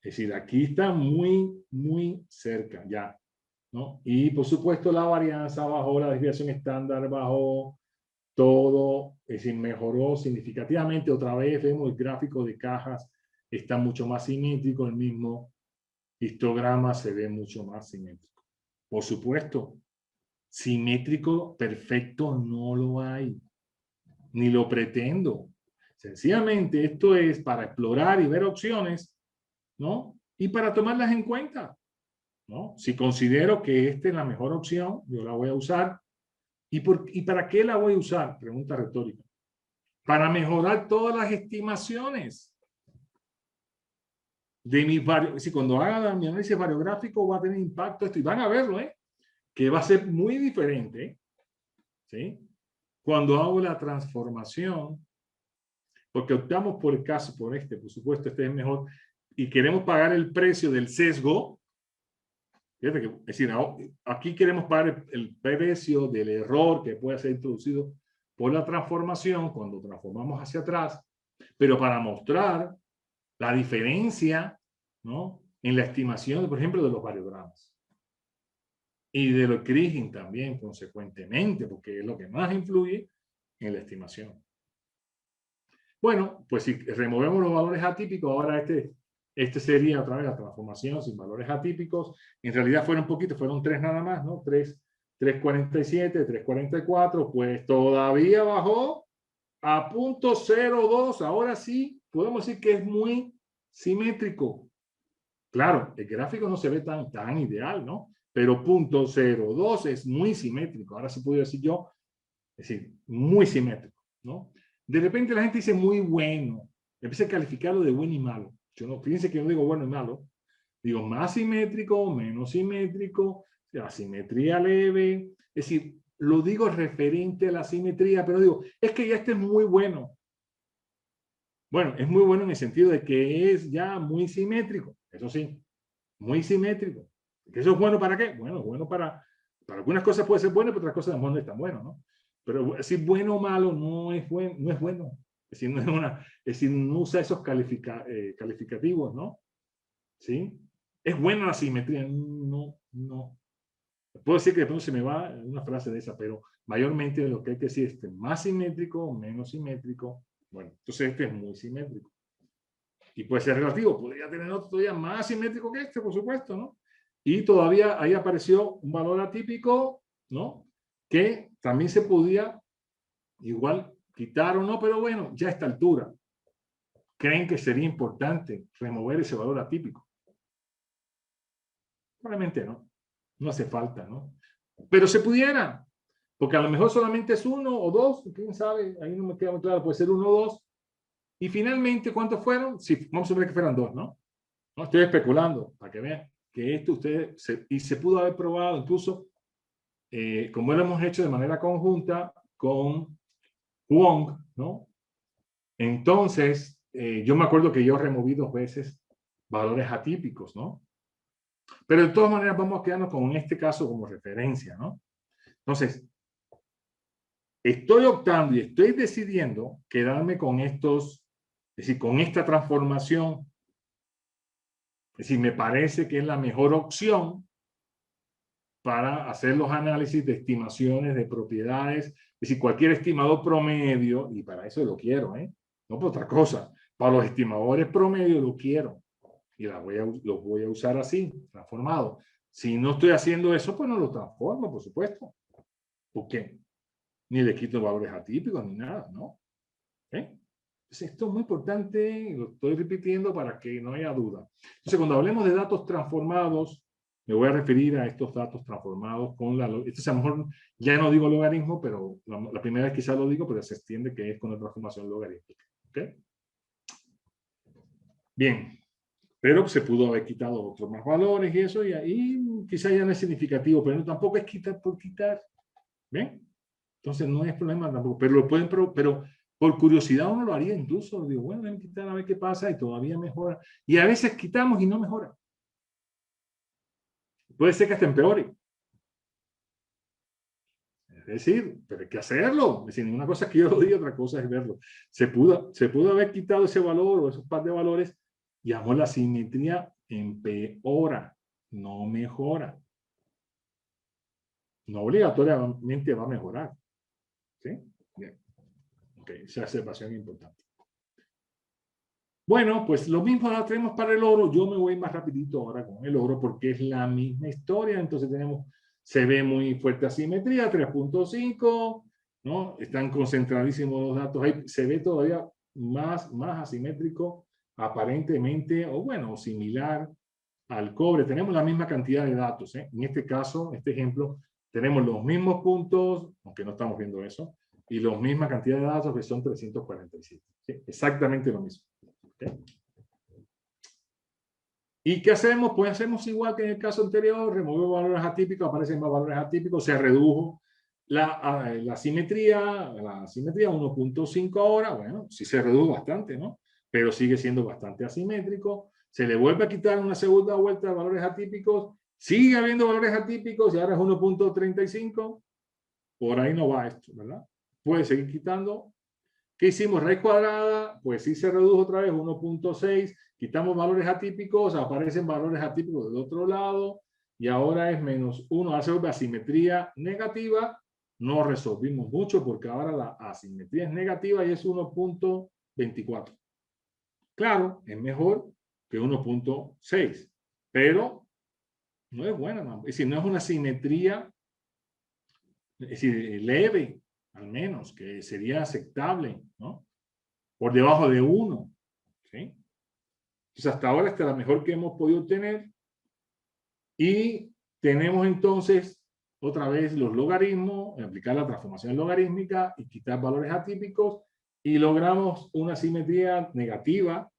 [SPEAKER 2] decir, aquí está muy, muy cerca ya, ¿no? Y por supuesto la varianza bajó, la desviación estándar bajó, todo, es decir, mejoró significativamente. Otra vez vemos el gráfico de cajas, está mucho más simétrico, el mismo histograma se ve mucho más simétrico. Por supuesto, simétrico perfecto no lo hay, ni lo pretendo. Sencillamente esto es para explorar y ver opciones, ¿no? Y para tomarlas en cuenta, ¿no? Si considero que esta es la mejor opción, yo la voy a usar. ¿Y para qué la voy a usar? Pregunta retórica. Para mejorar todas las estimaciones de mis varios. Si cuando haga mi análisis variográfico va a tener impacto esto, y van a verlo, que va a ser muy diferente, ¿sí? Cuando hago la transformación, porque optamos por el caso, por supuesto, este es mejor, y queremos pagar el precio del sesgo. Fíjate que, es decir, aquí queremos pagar el precio del error que puede ser introducido por la transformación cuando transformamos hacia atrás, pero para mostrar la diferencia, ¿no? En la estimación, por ejemplo, de los variogramas. Y de los Kriging también, consecuentemente, porque es lo que más influye en la estimación. Bueno, pues si removemos los valores atípicos, ahora este sería otra vez la transformación sin valores atípicos. En realidad fueron poquitos, fueron 3 nada más, ¿no? 3.47, 3.44, pues todavía bajó a 0.02. Ahora sí, podemos decir que es muy simétrico. Claro, el gráfico no se ve tan ideal, ¿no? Pero 0.02 es muy simétrico. Ahora sí puedo decir yo, es decir, muy simétrico, ¿no? De repente la gente dice muy bueno, empieza a calificarlo de bueno y malo. Yo no, fíjense que no digo bueno y malo, digo más simétrico, menos simétrico, asimetría leve, es decir, lo digo referente a la simetría, pero digo, es que ya este es muy bueno. Bueno, es muy bueno en el sentido de que es ya muy simétrico, eso sí, muy simétrico. ¿Eso es bueno para qué? Bueno, bueno para algunas cosas puede ser bueno, pero otras cosas no es tan bueno, ¿no? Pero decir bueno o malo no es bueno. Es decir, es decir, no usa esos calificativos, ¿no? ¿Sí? ¿Es buena la simetría? No. Puedo decir que de pronto se me va una frase de esa, pero mayormente lo que hay que decir es más simétrico, menos simétrico. Bueno, entonces este es muy simétrico. Y puede ser relativo, podría tener otro todavía más simétrico que este, por supuesto, ¿no? Y todavía ahí apareció un valor atípico, ¿no? Que también se podía igual quitar o no, pero bueno, ya a esta altura, ¿creen que sería importante remover ese valor atípico? Probablemente no, no hace falta, ¿no? Pero se pudiera, porque a lo mejor solamente es 1 o 2, quién sabe, ahí no me queda muy claro, puede ser 1 o 2. Y finalmente, ¿cuántos fueron? Sí, vamos a ver que fueran 2, ¿no? No estoy especulando, para que vean que esto se pudo haber probado incluso como lo hemos hecho de manera conjunta con Wong, ¿no? Entonces, yo me acuerdo que yo removí 2 veces valores atípicos, ¿no? Pero de todas maneras vamos a quedarnos con este caso como referencia, ¿no? Entonces, estoy optando y estoy decidiendo quedarme con estos, es decir, con esta transformación. Es decir, me parece que es la mejor opción para hacer los análisis de estimaciones de propiedades. Es decir, cualquier estimador promedio, y para eso lo quiero, no por otra cosa. Para los estimadores promedio lo quiero. Y los voy a usar así, transformado. Si no estoy haciendo eso, pues no lo transformo, por supuesto. ¿Por qué? Ni le quito valores atípicos ni nada, ¿no? Entonces, esto es muy importante, lo estoy repitiendo para que no haya duda. Entonces, cuando hablemos de datos transformados, me voy a referir a estos datos transformados con la... Esto a lo mejor ya no digo logaritmo, pero la primera vez quizás lo digo, pero se extiende que es con la transformación logarítmica. ¿Ok? Bien. Pero se pudo haber quitado otros más valores y eso, y ahí quizás ya no es significativo, pero tampoco es quitar por quitar. ¿Ven? Entonces no es problema tampoco, pero lo pueden, pero por curiosidad uno lo haría incluso. Digo, bueno, déjame quitar a ver qué pasa y todavía mejora. Y a veces quitamos y no mejora. Puede ser que hasta empeore. Es decir, pero hay que hacerlo. Es decir, una cosa es que yo lo diga, otra cosa es verlo. Se pudo haber quitado ese valor o esos par de valores y a lo mejor la simetría empeora, no mejora. No obligatoriamente va a mejorar. ¿Sí? Bien. Ok, esa observación es importante. Bueno, pues lo mismo la tenemos para el oro. Yo me voy más rapidito ahora con el oro porque es la misma historia. Entonces se ve muy fuerte asimetría, 3.5, ¿no? Están concentradísimos los datos ahí. Se ve todavía más asimétrico, aparentemente, o bueno, similar al cobre. Tenemos la misma cantidad de datos. En este caso, este ejemplo, tenemos los mismos puntos, aunque no estamos viendo eso, y la misma cantidad de datos que son 347. ¿Sí? Exactamente lo mismo. ¿Okay? ¿Y qué hacemos? Pues hacemos igual que en el caso anterior, removemos valores atípicos, aparecen más valores atípicos, se redujo la simetría 1.5 ahora, bueno, sí se redujo bastante, ¿no? Pero sigue siendo bastante asimétrico. Se le vuelve a quitar una segunda vuelta de valores atípicos, sigue habiendo valores atípicos y ahora es 1.35. Por ahí no va esto, ¿verdad? Puede seguir quitando. ¿Qué hicimos? Raíz cuadrada, pues sí se redujo otra vez 1.6, quitamos valores atípicos, aparecen valores atípicos del otro lado, y ahora es -1, ahora se vuelve asimetría negativa. No resolvimos mucho porque ahora la asimetría es negativa y es 1.24. Claro, es mejor que 1.6, pero no es buena, ¿no? Es decir, no es una simetría, es decir, leve, al menos, que sería aceptable, ¿no? Por debajo de 1, ¿sí? Entonces, hasta ahora esta es la mejor que hemos podido obtener. Y tenemos entonces, otra vez, los logaritmos, aplicar la transformación logarítmica y quitar valores atípicos, y logramos una simetría negativa,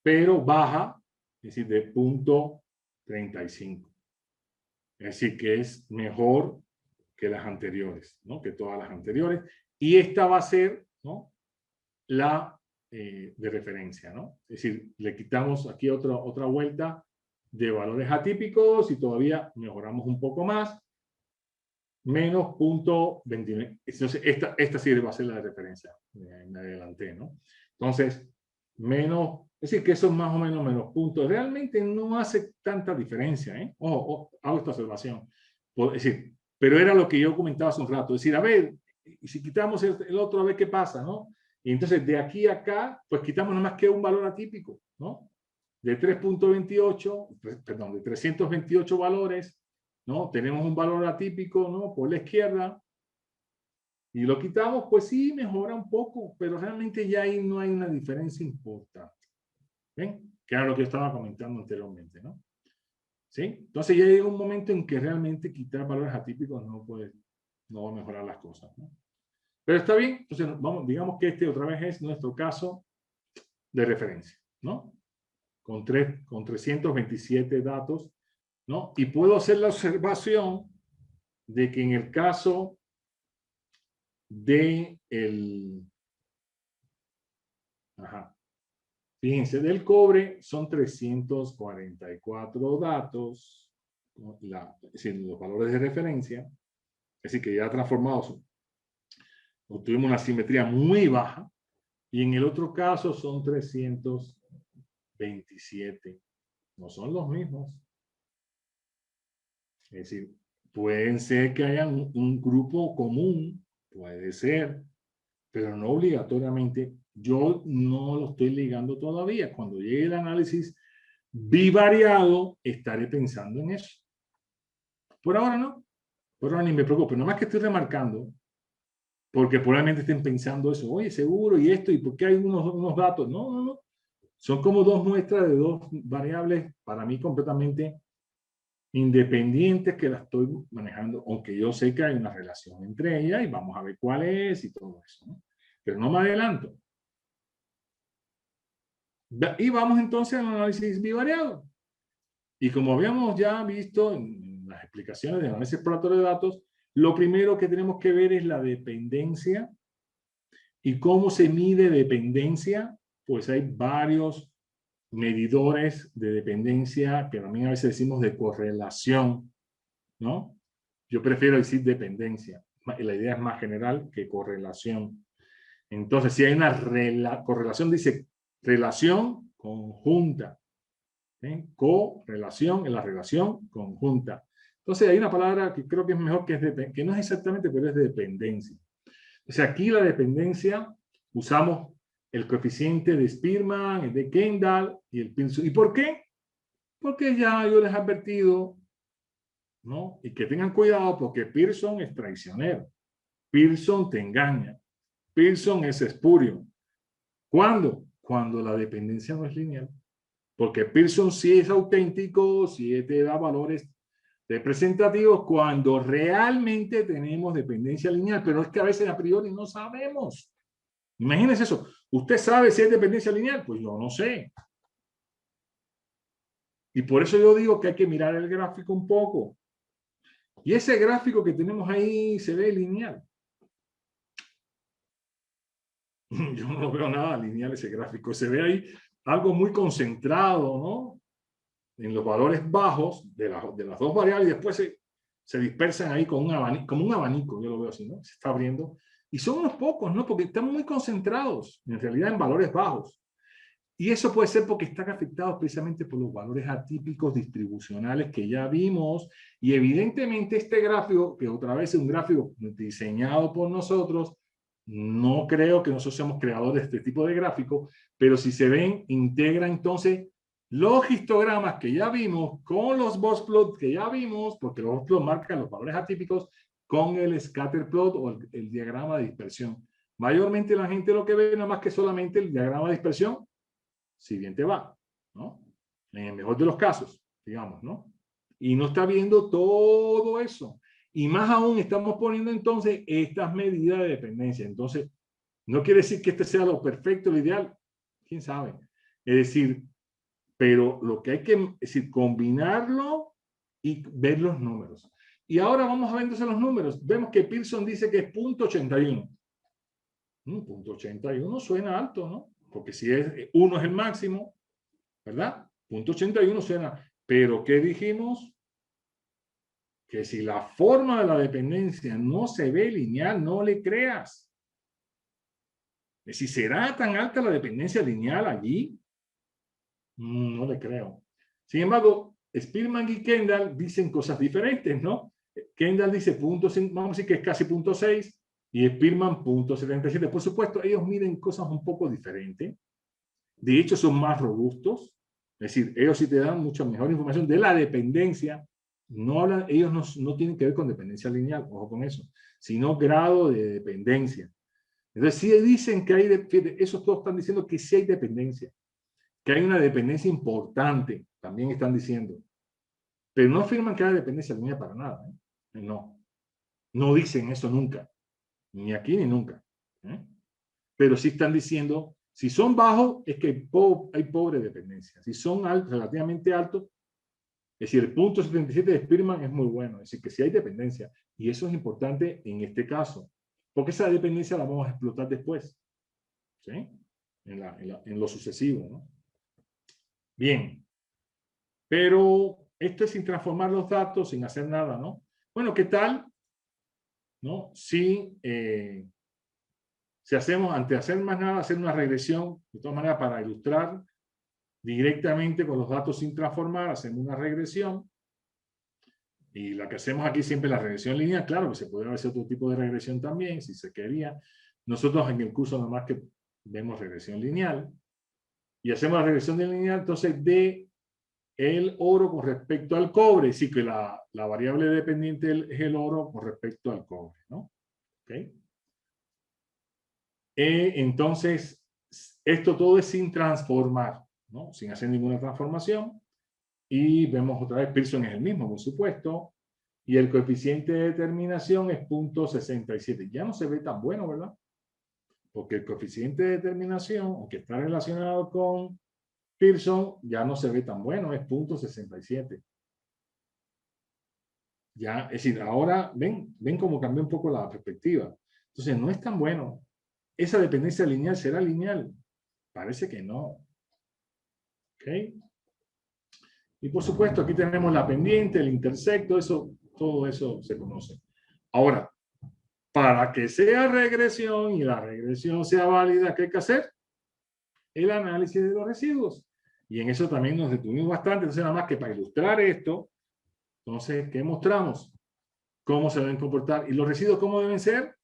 [SPEAKER 2] pero baja, es decir, de 0.35. Es decir, que es mejor que las anteriores, ¿no? Que todas las anteriores. Y esta va a ser, ¿no? La de referencia, ¿no? Es decir, le quitamos aquí otra vuelta de valores atípicos y todavía mejoramos un poco más, menos 0.29. Entonces, esta sí va a ser la de referencia. Me adelanté, ¿no? Entonces, menos, es decir, que eso es más o menos menos puntos. Realmente no hace tanta diferencia, ¿eh? Hago esta observación. Es decir, pero era lo que yo comentaba hace un rato. Es decir, a ver, y si quitamos el otro, a ver qué pasa, ¿no? Y entonces, de aquí a acá, pues quitamos nada más que un valor atípico, ¿no? De 3.28, perdón, de 328 valores, ¿no? Tenemos un valor atípico, ¿no? Por la izquierda, y lo quitamos, pues sí, mejora un poco, pero realmente ya ahí no hay una diferencia importante. ¿Ven? Que era lo que yo estaba comentando anteriormente, ¿no? ¿Sí? Entonces ya llega un momento en que realmente quitar valores atípicos no va a mejorar las cosas, ¿no? Pero está bien, entonces vamos, digamos que este otra vez es nuestro caso de referencia, ¿no? Con 327 datos, ¿no? Y puedo hacer la observación de que en el caso de fíjense, del cobre son 344 datos, ¿no? Es decir, los valores de referencia, es decir, que ya transformados obtuvimos una simetría muy baja, y en el otro caso son 327. No son los mismos. Es decir, pueden ser que haya un grupo común, puede ser, pero no obligatoriamente. Yo no lo estoy ligando todavía. Cuando llegue el análisis bivariado, estaré pensando en eso. Por ahora no. Por ahora ni me preocupo. Nada más que estoy remarcando, porque probablemente estén pensando eso. Oye, seguro, y esto, y por qué hay unos datos. No, no, no. Son como dos muestras de dos variables, para mí completamente independientes, que las estoy manejando, aunque yo sé que hay una relación entre ellas y vamos a ver cuál es y todo eso, ¿no? Pero no me adelanto. Y vamos entonces al análisis bivariado. Y como habíamos ya visto en las explicaciones de análisis exploratorio de datos, lo primero que tenemos que ver es la dependencia. ¿Y cómo se mide dependencia? Pues hay varios medidores de dependencia, que también a veces decimos de correlación, ¿no? Yo prefiero decir dependencia. La idea es más general que correlación. Entonces, si hay una correlación, dice relación conjunta. ¿Sí? Correlación en la relación conjunta. Entonces, hay una palabra que creo que es mejor, que no es exactamente, pero es dependencia. O sea, aquí la dependencia, usamos el coeficiente de Spearman, el de Kendall y el Pearson. ¿Y por qué? Porque ya yo les he advertido, ¿no? Y que tengan cuidado, porque Pearson es traicionero. Pearson te engaña. Pearson es espurio. ¿Cuándo? Cuando la dependencia no es lineal. Porque Pearson sí es auténtico, sí te da valores representativos cuando realmente tenemos dependencia lineal, pero es que a veces a priori no sabemos. Imagínense eso. ¿Usted sabe si hay dependencia lineal? Pues yo no sé. Y por eso yo digo que hay que mirar el gráfico un poco. Y ese gráfico que tenemos ahí se ve lineal. Yo no veo nada lineal ese gráfico. Se ve ahí algo muy concentrado, ¿no? En los valores bajos de las dos variables, y después se dispersan ahí como un abanico, yo lo veo así, ¿no? Se está abriendo. Y son unos pocos, ¿no? Porque están muy concentrados, en realidad, en valores bajos. Y eso puede ser porque están afectados precisamente por los valores atípicos distribucionales que ya vimos. Y evidentemente este gráfico, que otra vez es un gráfico diseñado por nosotros, no creo que nosotros seamos creadores de este tipo de gráfico, pero si se ven, integra entonces los histogramas que ya vimos con los box plots que ya vimos, porque los box plots marcan los valores atípicos, con el scatter plot o el diagrama de dispersión. Mayormente la gente lo que ve nada más que solamente el diagrama de dispersión, si bien te va, ¿no? En el mejor de los casos, digamos, ¿no? Y no está viendo todo eso. Y más aún estamos poniendo entonces estas medidas de dependencia. Entonces, no quiere decir que este sea lo perfecto, lo ideal. ¿Quién sabe? Es decir, pero lo que hay que es decir, combinarlo y ver los números. Y ahora vamos a ver entonces los números. Vemos que Pearson dice que es 0.81. 0.81 suena alto, ¿no? Porque si es 1 es el máximo, ¿verdad? 0.81 suena. Pero ¿qué dijimos? Que si la forma de la dependencia no se ve lineal, no le creas. Si será tan alta la dependencia lineal allí, no le creo. Sin embargo, Spearman y Kendall dicen cosas diferentes, ¿no? Kendall dice vamos a decir que es casi 0.6 y Spearman 0.77. Por supuesto, ellos miden cosas un poco diferentes. De hecho, son más robustos. Es decir, ellos sí te dan mucha mejor información de la dependencia. No hablan, ellos no tienen que ver con dependencia lineal, ojo con eso, sino grado de dependencia. Entonces, sí dicen que hay, esos todos están diciendo que sí hay dependencia, que hay una dependencia importante, también están diciendo. Pero no afirman que haya dependencia lineal para nada. No. No dicen eso nunca. Ni aquí ni nunca. Pero sí están diciendo, si son bajos, es que hay pobre dependencia. Si son relativamente altos, Es decir, el punto 77 de Spearman es muy bueno. Es decir, que sí hay dependencia. Y eso es importante en este caso. Porque esa dependencia la vamos a explotar después. ¿Sí? En lo sucesivo, ¿no? Bien. Pero esto es sin transformar los datos, sin hacer nada, ¿no? Bueno, ¿qué tal? ¿No? Si hacemos, antes de hacer más nada, hacer una regresión, de todas maneras, para ilustrar directamente con los datos sin transformar, hacemos una regresión. Y la que hacemos aquí siempre es la regresión lineal. Claro que se podría hacer otro tipo de regresión también, si se quería. Nosotros en el curso nada más que vemos regresión lineal. Y hacemos la regresión lineal, entonces, de el oro con respecto al cobre. Así que la variable dependiente es el oro con respecto al cobre, ¿no? ¿Okay? Entonces, esto todo es sin transformar, ¿no? Sin hacer ninguna transformación. Y vemos otra vez, Pearson es el mismo, por supuesto. Y el coeficiente de determinación es 0.67. Ya no se ve tan bueno, ¿verdad? Porque el coeficiente de determinación, aunque está relacionado con Pearson, ya no se ve tan bueno, es 0.67. Ya, es decir, ahora ven cómo cambió un poco la perspectiva. Entonces, no es tan bueno. ¿Esa dependencia lineal será lineal? Parece que no. ¿Ok? Y por supuesto, aquí tenemos la pendiente, el intersecto, todo eso se conoce. Ahora, para que sea regresión y la regresión sea válida, ¿qué hay que hacer? El análisis de los residuos. Y en eso también nos detuvimos bastante. Entonces, nada más que para ilustrar esto, entonces, ¿qué mostramos? Cómo se deben comportar. ¿Y los residuos cómo deben ser?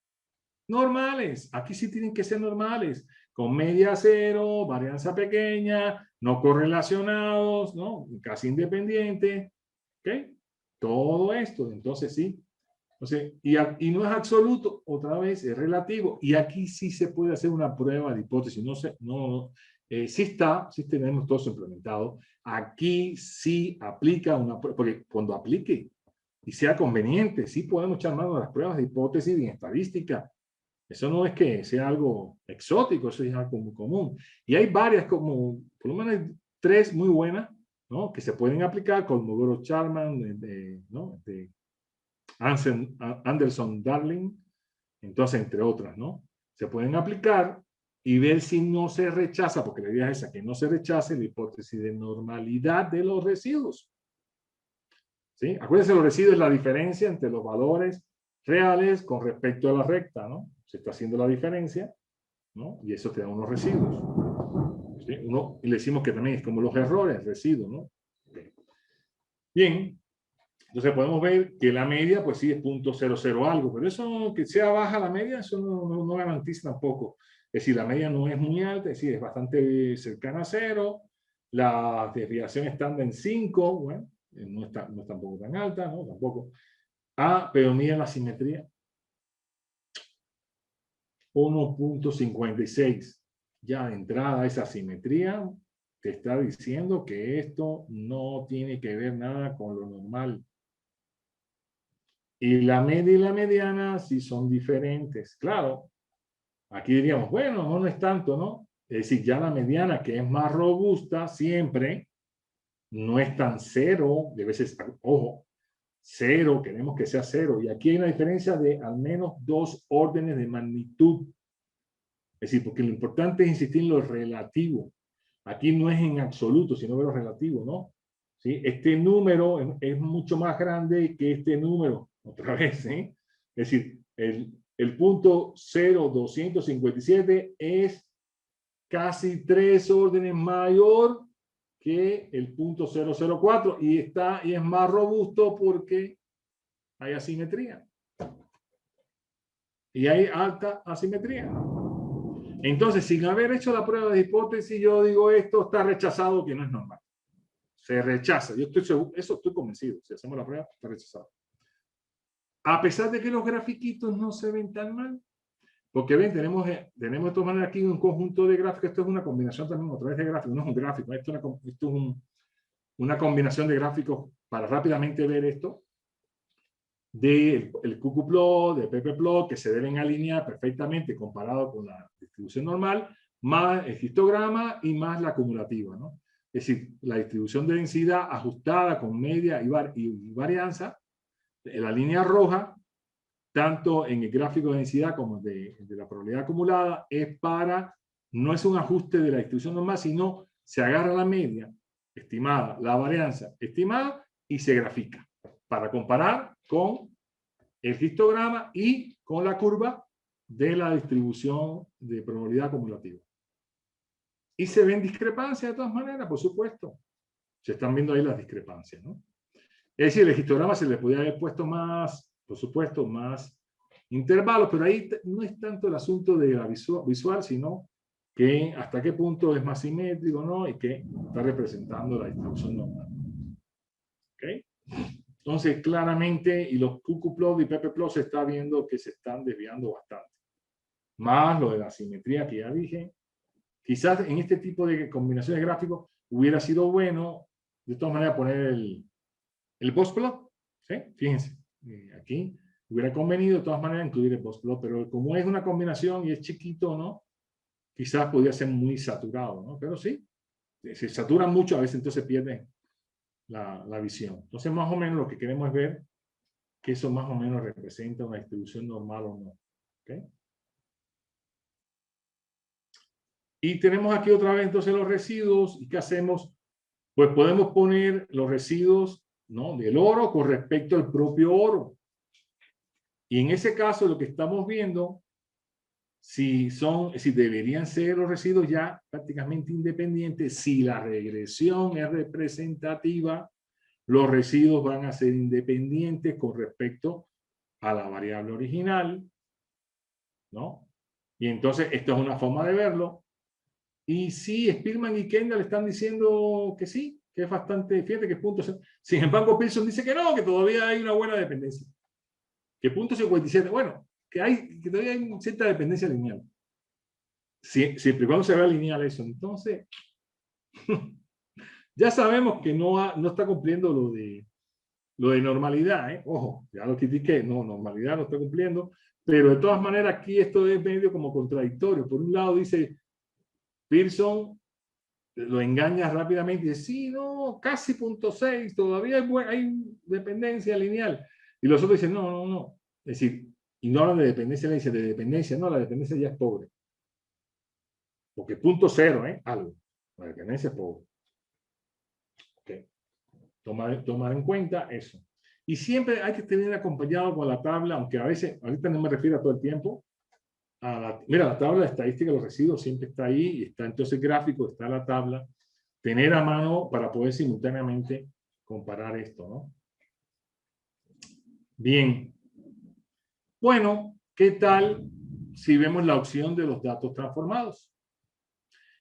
[SPEAKER 2] Normales. Aquí sí tienen que ser normales. Con media cero, varianza pequeña, no correlacionados, ¿no? Casi independiente. ¿Ok? Todo esto. Entonces, sí. Entonces, y no es absoluto, otra vez es relativo. Y aquí sí se puede hacer una prueba de hipótesis. Sí tenemos todo eso implementado. Aquí sí aplica una prueba, porque cuando aplique y sea conveniente, sí podemos echar mano a las pruebas de hipótesis en estadística. Eso no es que sea algo exótico, eso es algo muy común. Y hay varias, como por lo menos hay 3 muy buenas, ¿no? Que se pueden aplicar con Kolmogorov-Charman, ¿no? Anderson Darling, entonces, entre otras, ¿no? Se pueden aplicar y ver si no se rechaza, porque la idea es esa, que no se rechace la hipótesis de normalidad de los residuos. ¿Sí? Acuérdense, los residuos es la diferencia entre los valores reales con respecto a la recta, ¿no? Se está haciendo la diferencia, ¿no? Y eso te da unos residuos. ¿Sí? Y le decimos que también es como los errores, residuos, ¿no? Okay. Bien. Entonces podemos ver que la media, pues sí, es 0.00 algo, pero eso, que sea baja la media, eso no garantiza tampoco. Es decir, la media no es muy alta, es decir, es bastante cercana a 0. La desviación estándar en 5, bueno, no es tampoco tan alta, ¿no? Tampoco. Pero miren la simetría. 1.56. Ya de entrada esa simetría te está diciendo que esto no tiene que ver nada con lo normal. Y la media y la mediana sí son diferentes. Claro, aquí diríamos, bueno, no es tanto, ¿no? Es decir, ya la mediana, que es más robusta siempre, no es tan cero, de veces, ojo, cero, queremos que sea cero. Y aquí hay una diferencia de al menos 2 órdenes de magnitud. Es decir, porque lo importante es insistir en lo relativo. Aquí no es en absoluto, sino en lo relativo, ¿no? ¿Sí? Este número es mucho más grande que este número, otra vez, ¿sí? Es decir, el punto 0,257 es casi 3 órdenes mayor que el punto 004 y es más robusto porque hay asimetría. Y hay alta asimetría. Entonces, sin haber hecho la prueba de hipótesis, yo digo esto está rechazado, que no es normal. Se rechaza. Yo estoy seguro, eso estoy convencido. Si hacemos la prueba, está rechazado. A pesar de que los grafiquitos no se ven tan mal. Porque ven, tenemos de todas maneras aquí un conjunto de gráficos. Esto es una combinación también otra vez de gráficos. No es un gráfico, esto es una combinación de gráficos para rápidamente ver esto. Del QQ-plot, de pp-plot, que se deben alinear perfectamente comparado con la distribución normal, más el histograma y más la acumulativa, ¿no? es decir, la distribución de densidad ajustada con media y varianza, la línea roja, tanto en el gráfico de densidad como de la probabilidad acumulada, no es un ajuste de la distribución normal, sino se agarra la media estimada, la varianza estimada y se grafica para comparar con el histograma y con la curva de la distribución de probabilidad acumulativa. Y se ven discrepancias de todas maneras, por supuesto. Se están viendo ahí las discrepancias, ¿no? Es decir, el histograma se le podía haber puesto más, por supuesto, más intervalos, pero ahí no es tanto el asunto de la visual, sino que hasta qué punto es más simétrico, ¿no? Y que está representando la distribución normal. ¿Ok? Entonces, claramente, y los QQ-plot y PP-plot se está viendo que se están desviando bastante. Más lo de la simetría que ya dije. Quizás en este tipo de combinaciones de gráficos hubiera sido bueno, de todas maneras, poner el postplot. ¿Sí? Fíjense, aquí hubiera convenido de todas maneras incluir el postplot, pero como es una combinación y es chiquito, ¿no? Quizás podría ser muy saturado, ¿no? Pero sí, se satura mucho, a veces entonces pierden la visión. Entonces, más o menos lo que queremos es ver que eso más o menos representa una distribución normal o no. ¿Okay? Y tenemos aquí otra vez entonces los residuos. ¿Y qué hacemos? Pues podemos poner los residuos, ¿no?, del oro con respecto al propio oro. Y en ese caso lo que estamos viendo, si deberían ser los residuos ya prácticamente independientes, si la regresión es representativa, los residuos van a ser independientes con respecto a la variable original, ¿no? Y entonces esto es una forma de verlo. Y sí, Spearman y Kendall están diciendo que sí, que es bastante, fíjate que punto. Sin embargo, Pearson dice que no, que todavía hay una buena dependencia. Que punto 57, bueno, que todavía hay cierta dependencia lineal. Siempre y cuando se vea lineal eso. Entonces, ya sabemos que no está cumpliendo lo de normalidad, ¿eh? Ojo, ya lo critiqué, no, normalidad no está cumpliendo, pero de todas maneras aquí esto es medio como contradictorio. Por un lado dice Pearson, lo engaña rápidamente y dice, sí, no, casi 0.6, todavía hay dependencia lineal. Y los otros dicen, no, no, no. Es decir, y no hablan de dependencia, le dicen de dependencia, no, la dependencia ya es pobre. Porque 0.0, algo. La dependencia es pobre. Okay. Tomar en cuenta eso. Y siempre hay que tener acompañado con la tabla, aunque a veces, ahorita no me refiero a todo el tiempo, mira, la tabla de estadística de los residuos siempre está ahí, y está entonces el gráfico, está la tabla, tener a mano para poder simultáneamente comparar esto, ¿no? Bien. Bueno, ¿qué tal si vemos la opción de los datos transformados?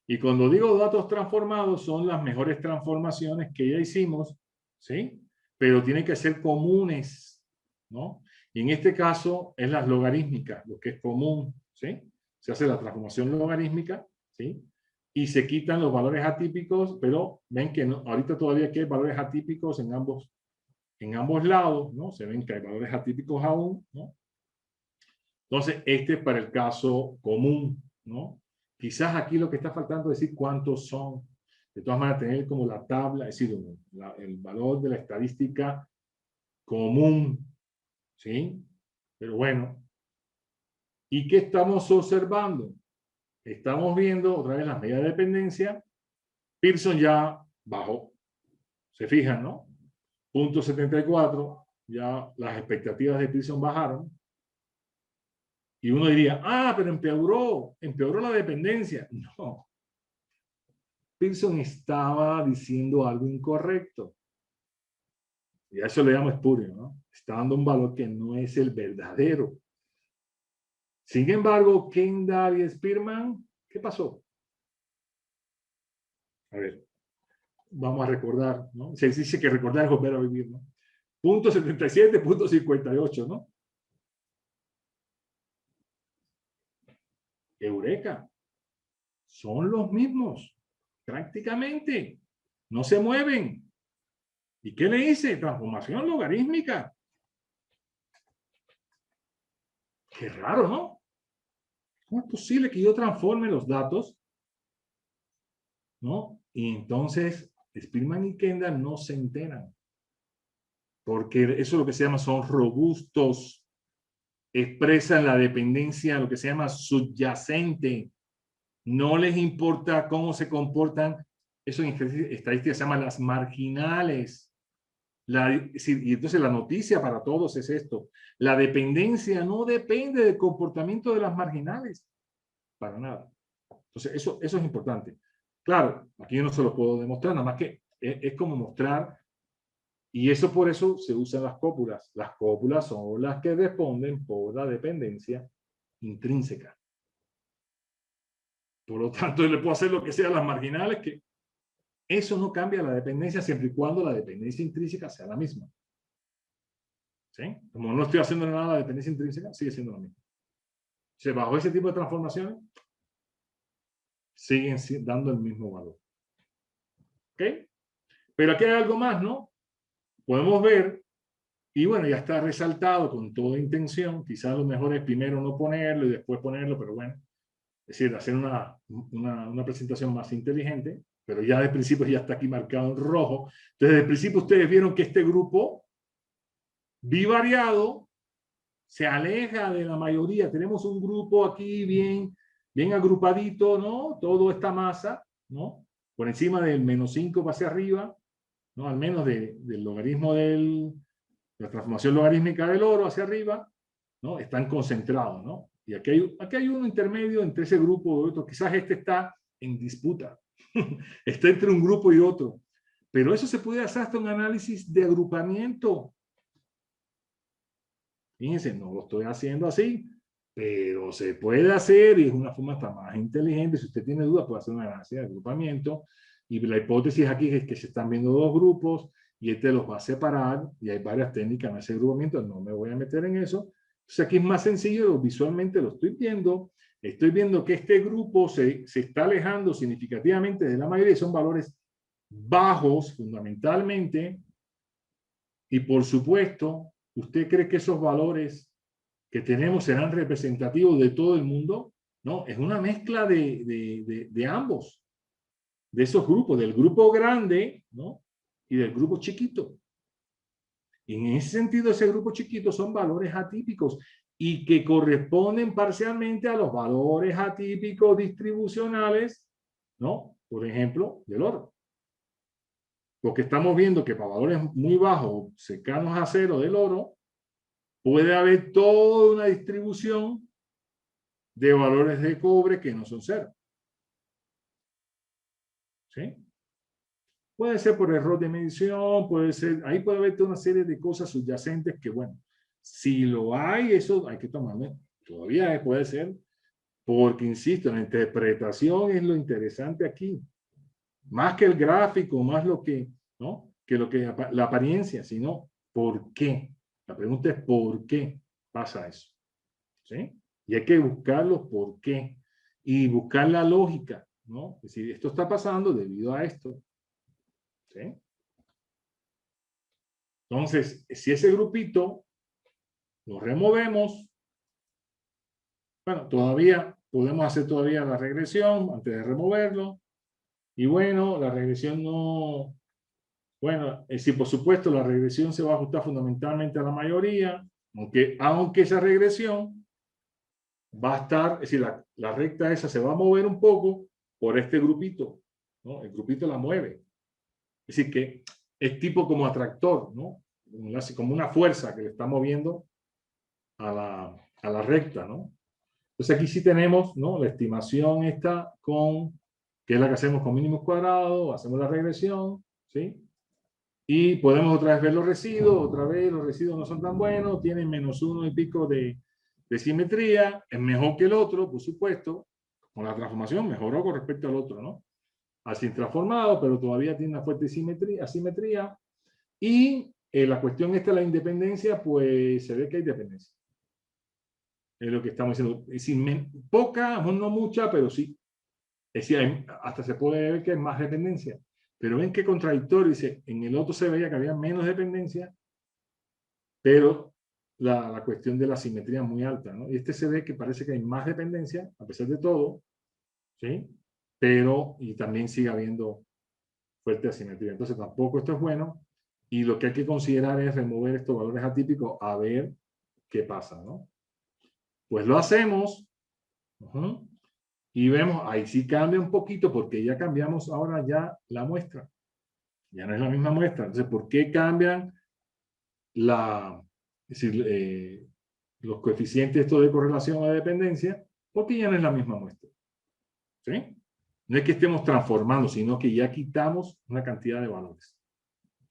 [SPEAKER 2] Y cuando digo datos transformados, son las mejores transformaciones que ya hicimos, ¿sí? Pero tienen que ser comunes, ¿no? Y en este caso es las logarítmicas, lo que es común, ¿sí? Se hace la transformación logarítmica, ¿sí? Y se quitan los valores atípicos, pero ven que no, ahorita todavía hay valores atípicos en ambos lados, ¿no? Se ven que hay valores atípicos aún, ¿no? Entonces, este es para el caso común, ¿no? Quizás aquí lo que está faltando es decir cuántos son. De todas maneras, tener como la tabla, es decir, el valor de la estadística común, ¿sí? Pero bueno. ¿Y qué estamos observando? Estamos viendo otra vez las medidas de dependencia. Pearson ya bajó. Se fijan, ¿no? 0.74, ya las expectativas de Pearson bajaron. Y uno diría, pero empeoró la dependencia. No. Pearson estaba diciendo algo incorrecto. Y a eso le llamo espurio, ¿no? Está dando un valor que no es el verdadero. Sin embargo, Kendall y Spearman, ¿qué pasó? A ver, vamos a recordar, ¿no? Se dice que recordar es volver a vivir, ¿no? 0.77, 0.58, ¿no? Eureka. Son los mismos, prácticamente. No se mueven. ¿Y qué le hice? Transformación logarítmica. Qué raro, ¿no? ¿Cómo es posible que yo transforme los datos, ¿no? Y entonces Spearman y Kendall no se enteran. Porque eso es lo que se llama, son robustos, expresan la dependencia, lo que se llama subyacente. No les importa cómo se comportan. Eso en estadística se llama las marginales. Y entonces la noticia para todos es esto. La dependencia no depende del comportamiento de las marginales. Para nada. Entonces eso es importante. Claro, aquí yo no se lo puedo demostrar, nada más que es como mostrar. Y eso por eso se usan las cópulas. Las cópulas son las que responden por la dependencia intrínseca. Por lo tanto, le puedo hacer lo que sea a las marginales, que eso no cambia la dependencia siempre y cuando la dependencia intrínseca sea la misma. ¿Sí? Como no estoy haciendo nada, la dependencia intrínseca sigue siendo la misma. O sea, bajo ese tipo de transformaciones, siguen dando el mismo valor. ¿Ok? Pero aquí hay algo más, ¿no? Podemos ver, y bueno, ya está resaltado con toda intención. Quizás lo mejor es primero no ponerlo y después ponerlo, pero bueno. Es decir, hacer una presentación más inteligente, pero ya de principio ya está aquí marcado en rojo. Entonces, de principio ustedes vieron que este grupo bivariado se aleja de la mayoría. Tenemos un grupo aquí bien agrupadito, ¿no? Toda esta masa, ¿no? Por encima del -5 hacia arriba, ¿no? Al menos del logaritmo de la transformación logarítmica del oro hacia arriba, ¿no? Están concentrados, ¿no? Y aquí hay uno intermedio entre ese grupo y otro. Quizás este está en disputa. Está entre un grupo y otro. Pero eso se puede hacer hasta un análisis de agrupamiento. Fíjense, no lo estoy haciendo así, pero se puede hacer y es una forma hasta más inteligente. Si usted tiene dudas, puede hacer un análisis de agrupamiento. Y la hipótesis aquí es que se están viendo dos grupos y este los va a separar y hay varias técnicas en ese agrupamiento. No me voy a meter en eso. Entonces aquí es más sencillo, visualmente lo estoy viendo. Estoy viendo que este grupo se está alejando significativamente de la mayoría. Son valores bajos fundamentalmente. Y por supuesto, ¿usted cree que esos valores que tenemos serán representativos de todo el mundo? No, es una mezcla de ambos, de esos grupos, del grupo grande, ¿no? Y del grupo chiquito. Y en ese sentido, ese grupo chiquito son valores atípicos y que corresponden parcialmente a los valores atípicos distribucionales, ¿no? Por ejemplo, del oro. Porque estamos viendo que para valores muy bajos, cercanos a cero del oro, puede haber toda una distribución de valores de cobre que no son cero. ¿Sí? Puede ser por error de medición, puede ser, ahí puede haber toda una serie de cosas subyacentes que, bueno, si lo hay, eso hay que tomarlo. Todavía puede ser, porque, insisto, la interpretación es lo interesante aquí. Más que el gráfico, más lo que, ¿no? Que lo que la apariencia, sino ¿por qué? La pregunta es ¿por qué pasa eso? ¿Sí? Y hay que buscar los por qué y buscar la lógica, ¿no? Es decir, esto está pasando debido a esto. ¿Sí? Entonces, si ese grupito lo removemos, bueno, todavía podemos hacer todavía la regresión antes de removerlo. Y bueno, la regresión no... Bueno, es decir, por supuesto, la regresión se va a ajustar fundamentalmente a la mayoría, aunque esa regresión va a estar, es decir, la recta esa se va a mover un poco por este grupito, ¿no? El grupito la mueve. Es decir, que es tipo como atractor, ¿no? Como una fuerza que le está moviendo a la recta, ¿no? Entonces aquí sí tenemos, ¿no? La estimación esta que es la que hacemos con mínimos cuadrados, hacemos la regresión, ¿sí? Y podemos otra vez ver los residuos, otra vez los residuos no son tan buenos, tienen -1 y pico de simetría, es mejor que el otro, por supuesto, con la transformación mejoró con respecto al otro, ¿no? Así transformado, pero todavía tiene una fuerte asimetría. Y la cuestión esta de la independencia, pues se ve que hay dependencia. Es lo que estamos diciendo. Es decir, poca, no mucha, pero sí. Es decir, hasta se puede ver que hay más dependencia. Pero ven qué contradictorio. Dice, en el otro se veía que había menos dependencia, pero la cuestión de la simetría es muy alta, ¿no? Y este se ve que parece que hay más dependencia, a pesar de todo, ¿sí? Pero, y también sigue habiendo fuerte asimetría. Entonces tampoco esto es bueno. Y lo que hay que considerar es remover estos valores atípicos a ver qué pasa, ¿no? Pues lo hacemos. Y vemos, ahí sí cambia un poquito porque ya cambiamos ahora ya la muestra. Ya no es la misma muestra. Entonces, ¿por qué cambian es decir, los coeficientes estos de correlación o de dependencia? Porque ya no es la misma muestra. ¿Sí? No es que estemos transformando, sino que ya quitamos una cantidad de valores.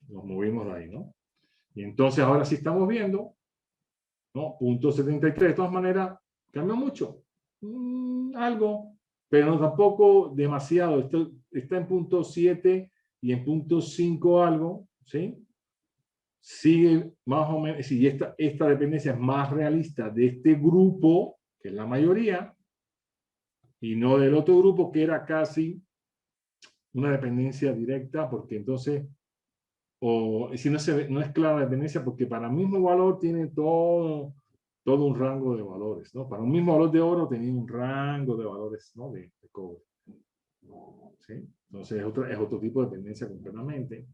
[SPEAKER 2] Nos movimos de ahí, ¿no? Y entonces ahora sí estamos viendo, ¿no? Punto 73. De todas maneras, cambia mucho. Algo, pero no tampoco demasiado. Esto está en punto 7 y en punto 5 algo, ¿sí? Sigue más o menos, si esta dependencia es más realista de este grupo, que es la mayoría, y no del otro grupo, que era casi una dependencia directa, porque entonces, o si no es clara la dependencia, porque para el mismo valor tiene todo un rango de valores, ¿no? Para un mismo valor de oro tenía un rango de valores, ¿no? de cobre. ¿Sí? Entonces es otro tipo de dependencia completamente.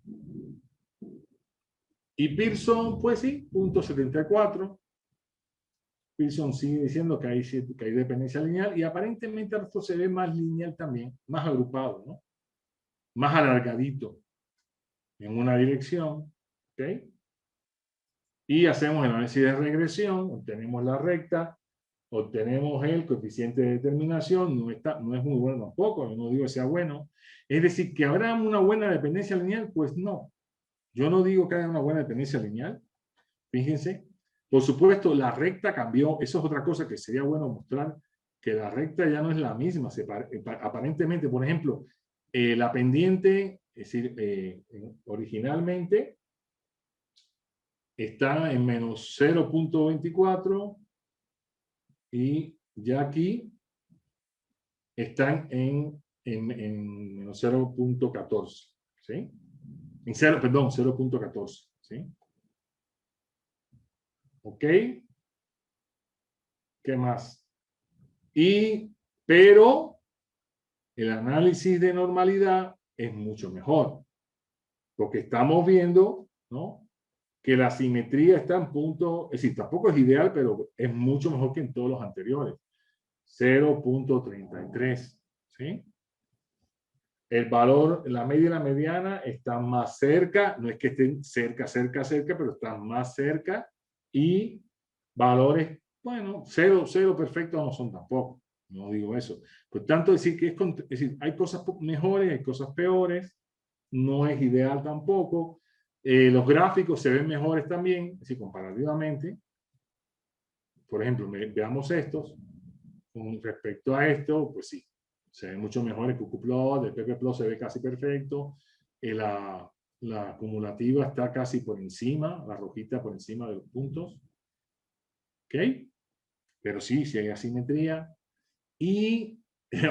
[SPEAKER 2] Y Pearson, pues sí, punto 74. Pearson sigue diciendo que hay dependencia lineal y aparentemente esto se ve más lineal también, más agrupado, ¿no? Más alargadito en una dirección. ¿Ok? Y hacemos el análisis de regresión, obtenemos la recta, obtenemos el coeficiente de determinación, no es muy bueno tampoco, yo no digo que sea bueno. Es decir, que habrá una buena dependencia lineal, pues no. Yo no digo que haya una buena dependencia lineal. Fíjense. Por supuesto, la recta cambió. Eso es otra cosa que sería bueno mostrar, que la recta ya no es la misma. Aparentemente, por ejemplo, la pendiente, es decir, originalmente está en menos 0.24 y ya aquí están en menos 0.14. ¿Sí? Perdón, 0.14. ¿Sí? ¿Ok? ¿Qué más? Pero el análisis de normalidad es mucho mejor, porque estamos viendo, ¿no?, que la simetría está en punto, es decir, tampoco es ideal, pero es mucho mejor que en todos los anteriores. 0.33, ¿sí? El valor, la media y la mediana están más cerca, no es que estén cerca, pero están más cerca, y valores, bueno, 0 perfectos no son tampoco, no digo eso. Por tanto, decir que es decir, hay cosas mejores, hay cosas peores, no es ideal tampoco. Los gráficos se ven mejores también, es decir, comparativamente. Por ejemplo, veamos estos. Con respecto a esto, pues sí, se ve mucho mejor el QQplot, el ppplot se ve casi perfecto. La acumulativa está casi por encima, la rojita por encima de los puntos. ¿Ok? Pero sí hay asimetría. Y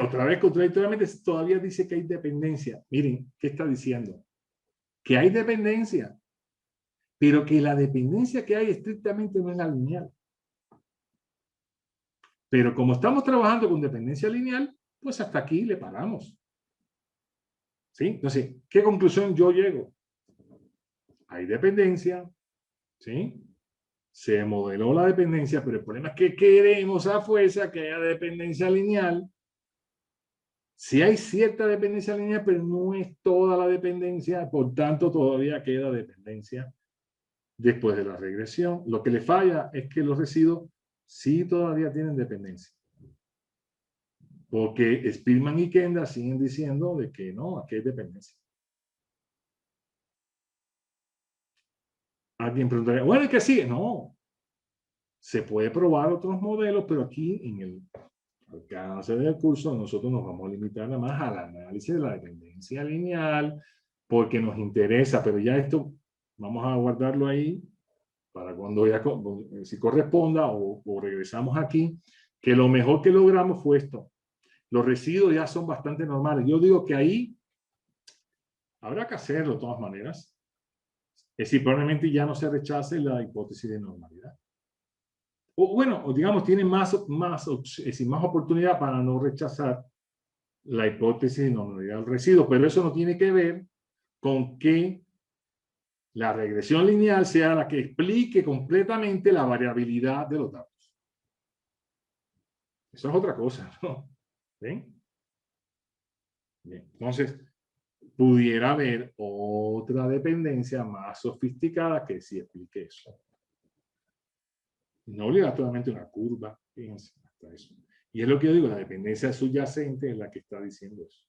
[SPEAKER 2] otra vez, contradictoriamente, todavía dice que hay dependencia. Miren, ¿qué está diciendo? Que hay dependencia, pero que la dependencia que hay estrictamente no es la lineal. Pero como estamos trabajando con dependencia lineal, pues hasta aquí le paramos. ¿Sí? Entonces, ¿qué conclusión yo llego? Hay dependencia, ¿sí? Se modeló la dependencia, pero el problema es que queremos a fuerza que haya dependencia lineal. Sí hay cierta dependencia lineal, pero no es toda la dependencia, por tanto todavía queda dependencia después de la regresión. Lo que le falla es que los residuos sí todavía tienen dependencia. Porque Spearman y Kendall siguen diciendo de que no, aquí hay dependencia. Alguien preguntaría, bueno, ¿y qué sigue? No. Se puede probar otros modelos, pero aquí en el alcance del curso nosotros nos vamos a limitar nada más al análisis de la dependencia lineal, porque nos interesa, pero ya esto vamos a guardarlo ahí para cuando ya si corresponda o regresamos aquí, que lo mejor que logramos fue esto. Los residuos ya son bastante normales. Yo digo que ahí habrá que hacerlo de todas maneras. Es decir, probablemente ya no se rechace la hipótesis de normalidad. O bueno, o digamos, tiene más oportunidad para no rechazar la hipótesis de normalidad del residuo, pero eso no tiene que ver con que la regresión lineal sea la que explique completamente la variabilidad de los datos. Eso es otra cosa, ¿no? ¿Ven? Bien, entonces, pudiera haber otra dependencia más sofisticada que sí explique eso. No obligatoriamente una curva, fíjense, hasta eso. Y es lo que yo digo, la dependencia subyacente es la que está diciendo eso.